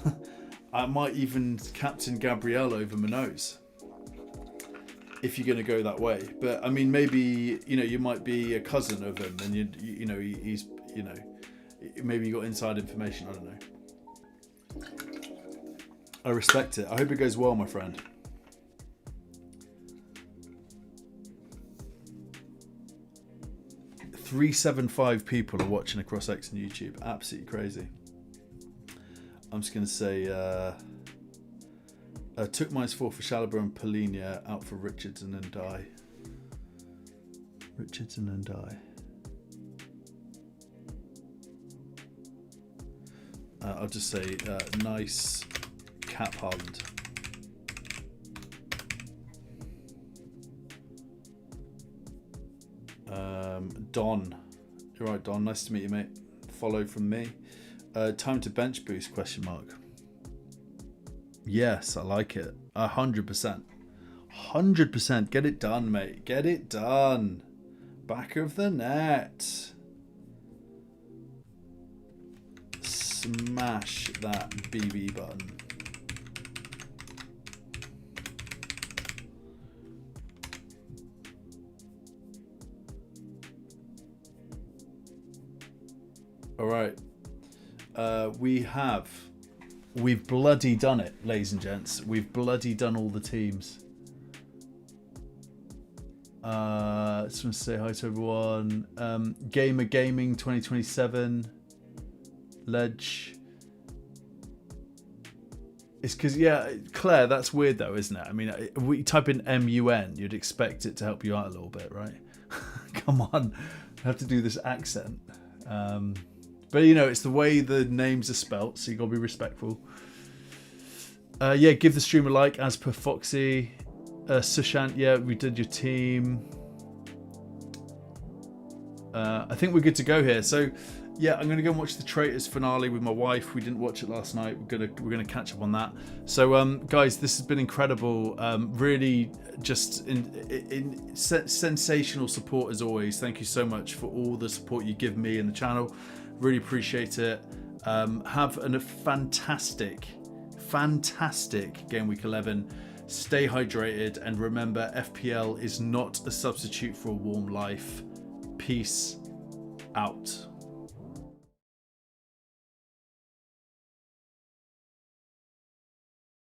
I might even captain Gabriel over Renault's, if you're going to go that way. But I mean, maybe, you might be a cousin of him, and he's, maybe you got inside information. I don't know. I respect it. I hope it goes well, my friend. $375 people are watching across X and YouTube. Absolutely crazy. I'm just going to say, took -4 for Chalobah and Polinia, out for Richardson and Dye. Richardson and Dye. I'll just say, nice cap Haaland. Don. You're right, Don. Nice to meet you, mate. Follow from me. Time to bench boost, ? Yes, I like it. 100%. 100%. Get it done, mate. Get it done. Back of the net. Smash that BB button. All right. We've bloody done it, ladies and gents. We've bloody done all the teams. Just want to say hi to everyone. Gamer Gaming 2027. Ledge. It's because, yeah, Claire, that's weird though, isn't it? I mean, we type in MUN, you'd expect it to help you out a little bit, right? Come on, I have to do this accent. But it's the way the names are spelt, so you gotta be respectful. Yeah, give the stream a like as per Foxy. Sushant, yeah, we did your team. I think we're good to go here. So yeah, I'm gonna go and watch the Traitors finale with my wife. We didn't watch it last night. We're gonna catch up on that. So guys, this has been incredible. Really just sensational support as always. Thank you so much for all the support you give me and the channel. Really appreciate it. Have a fantastic game week 11. Stay hydrated, and remember, FPL is not a substitute for a warm life. Peace out.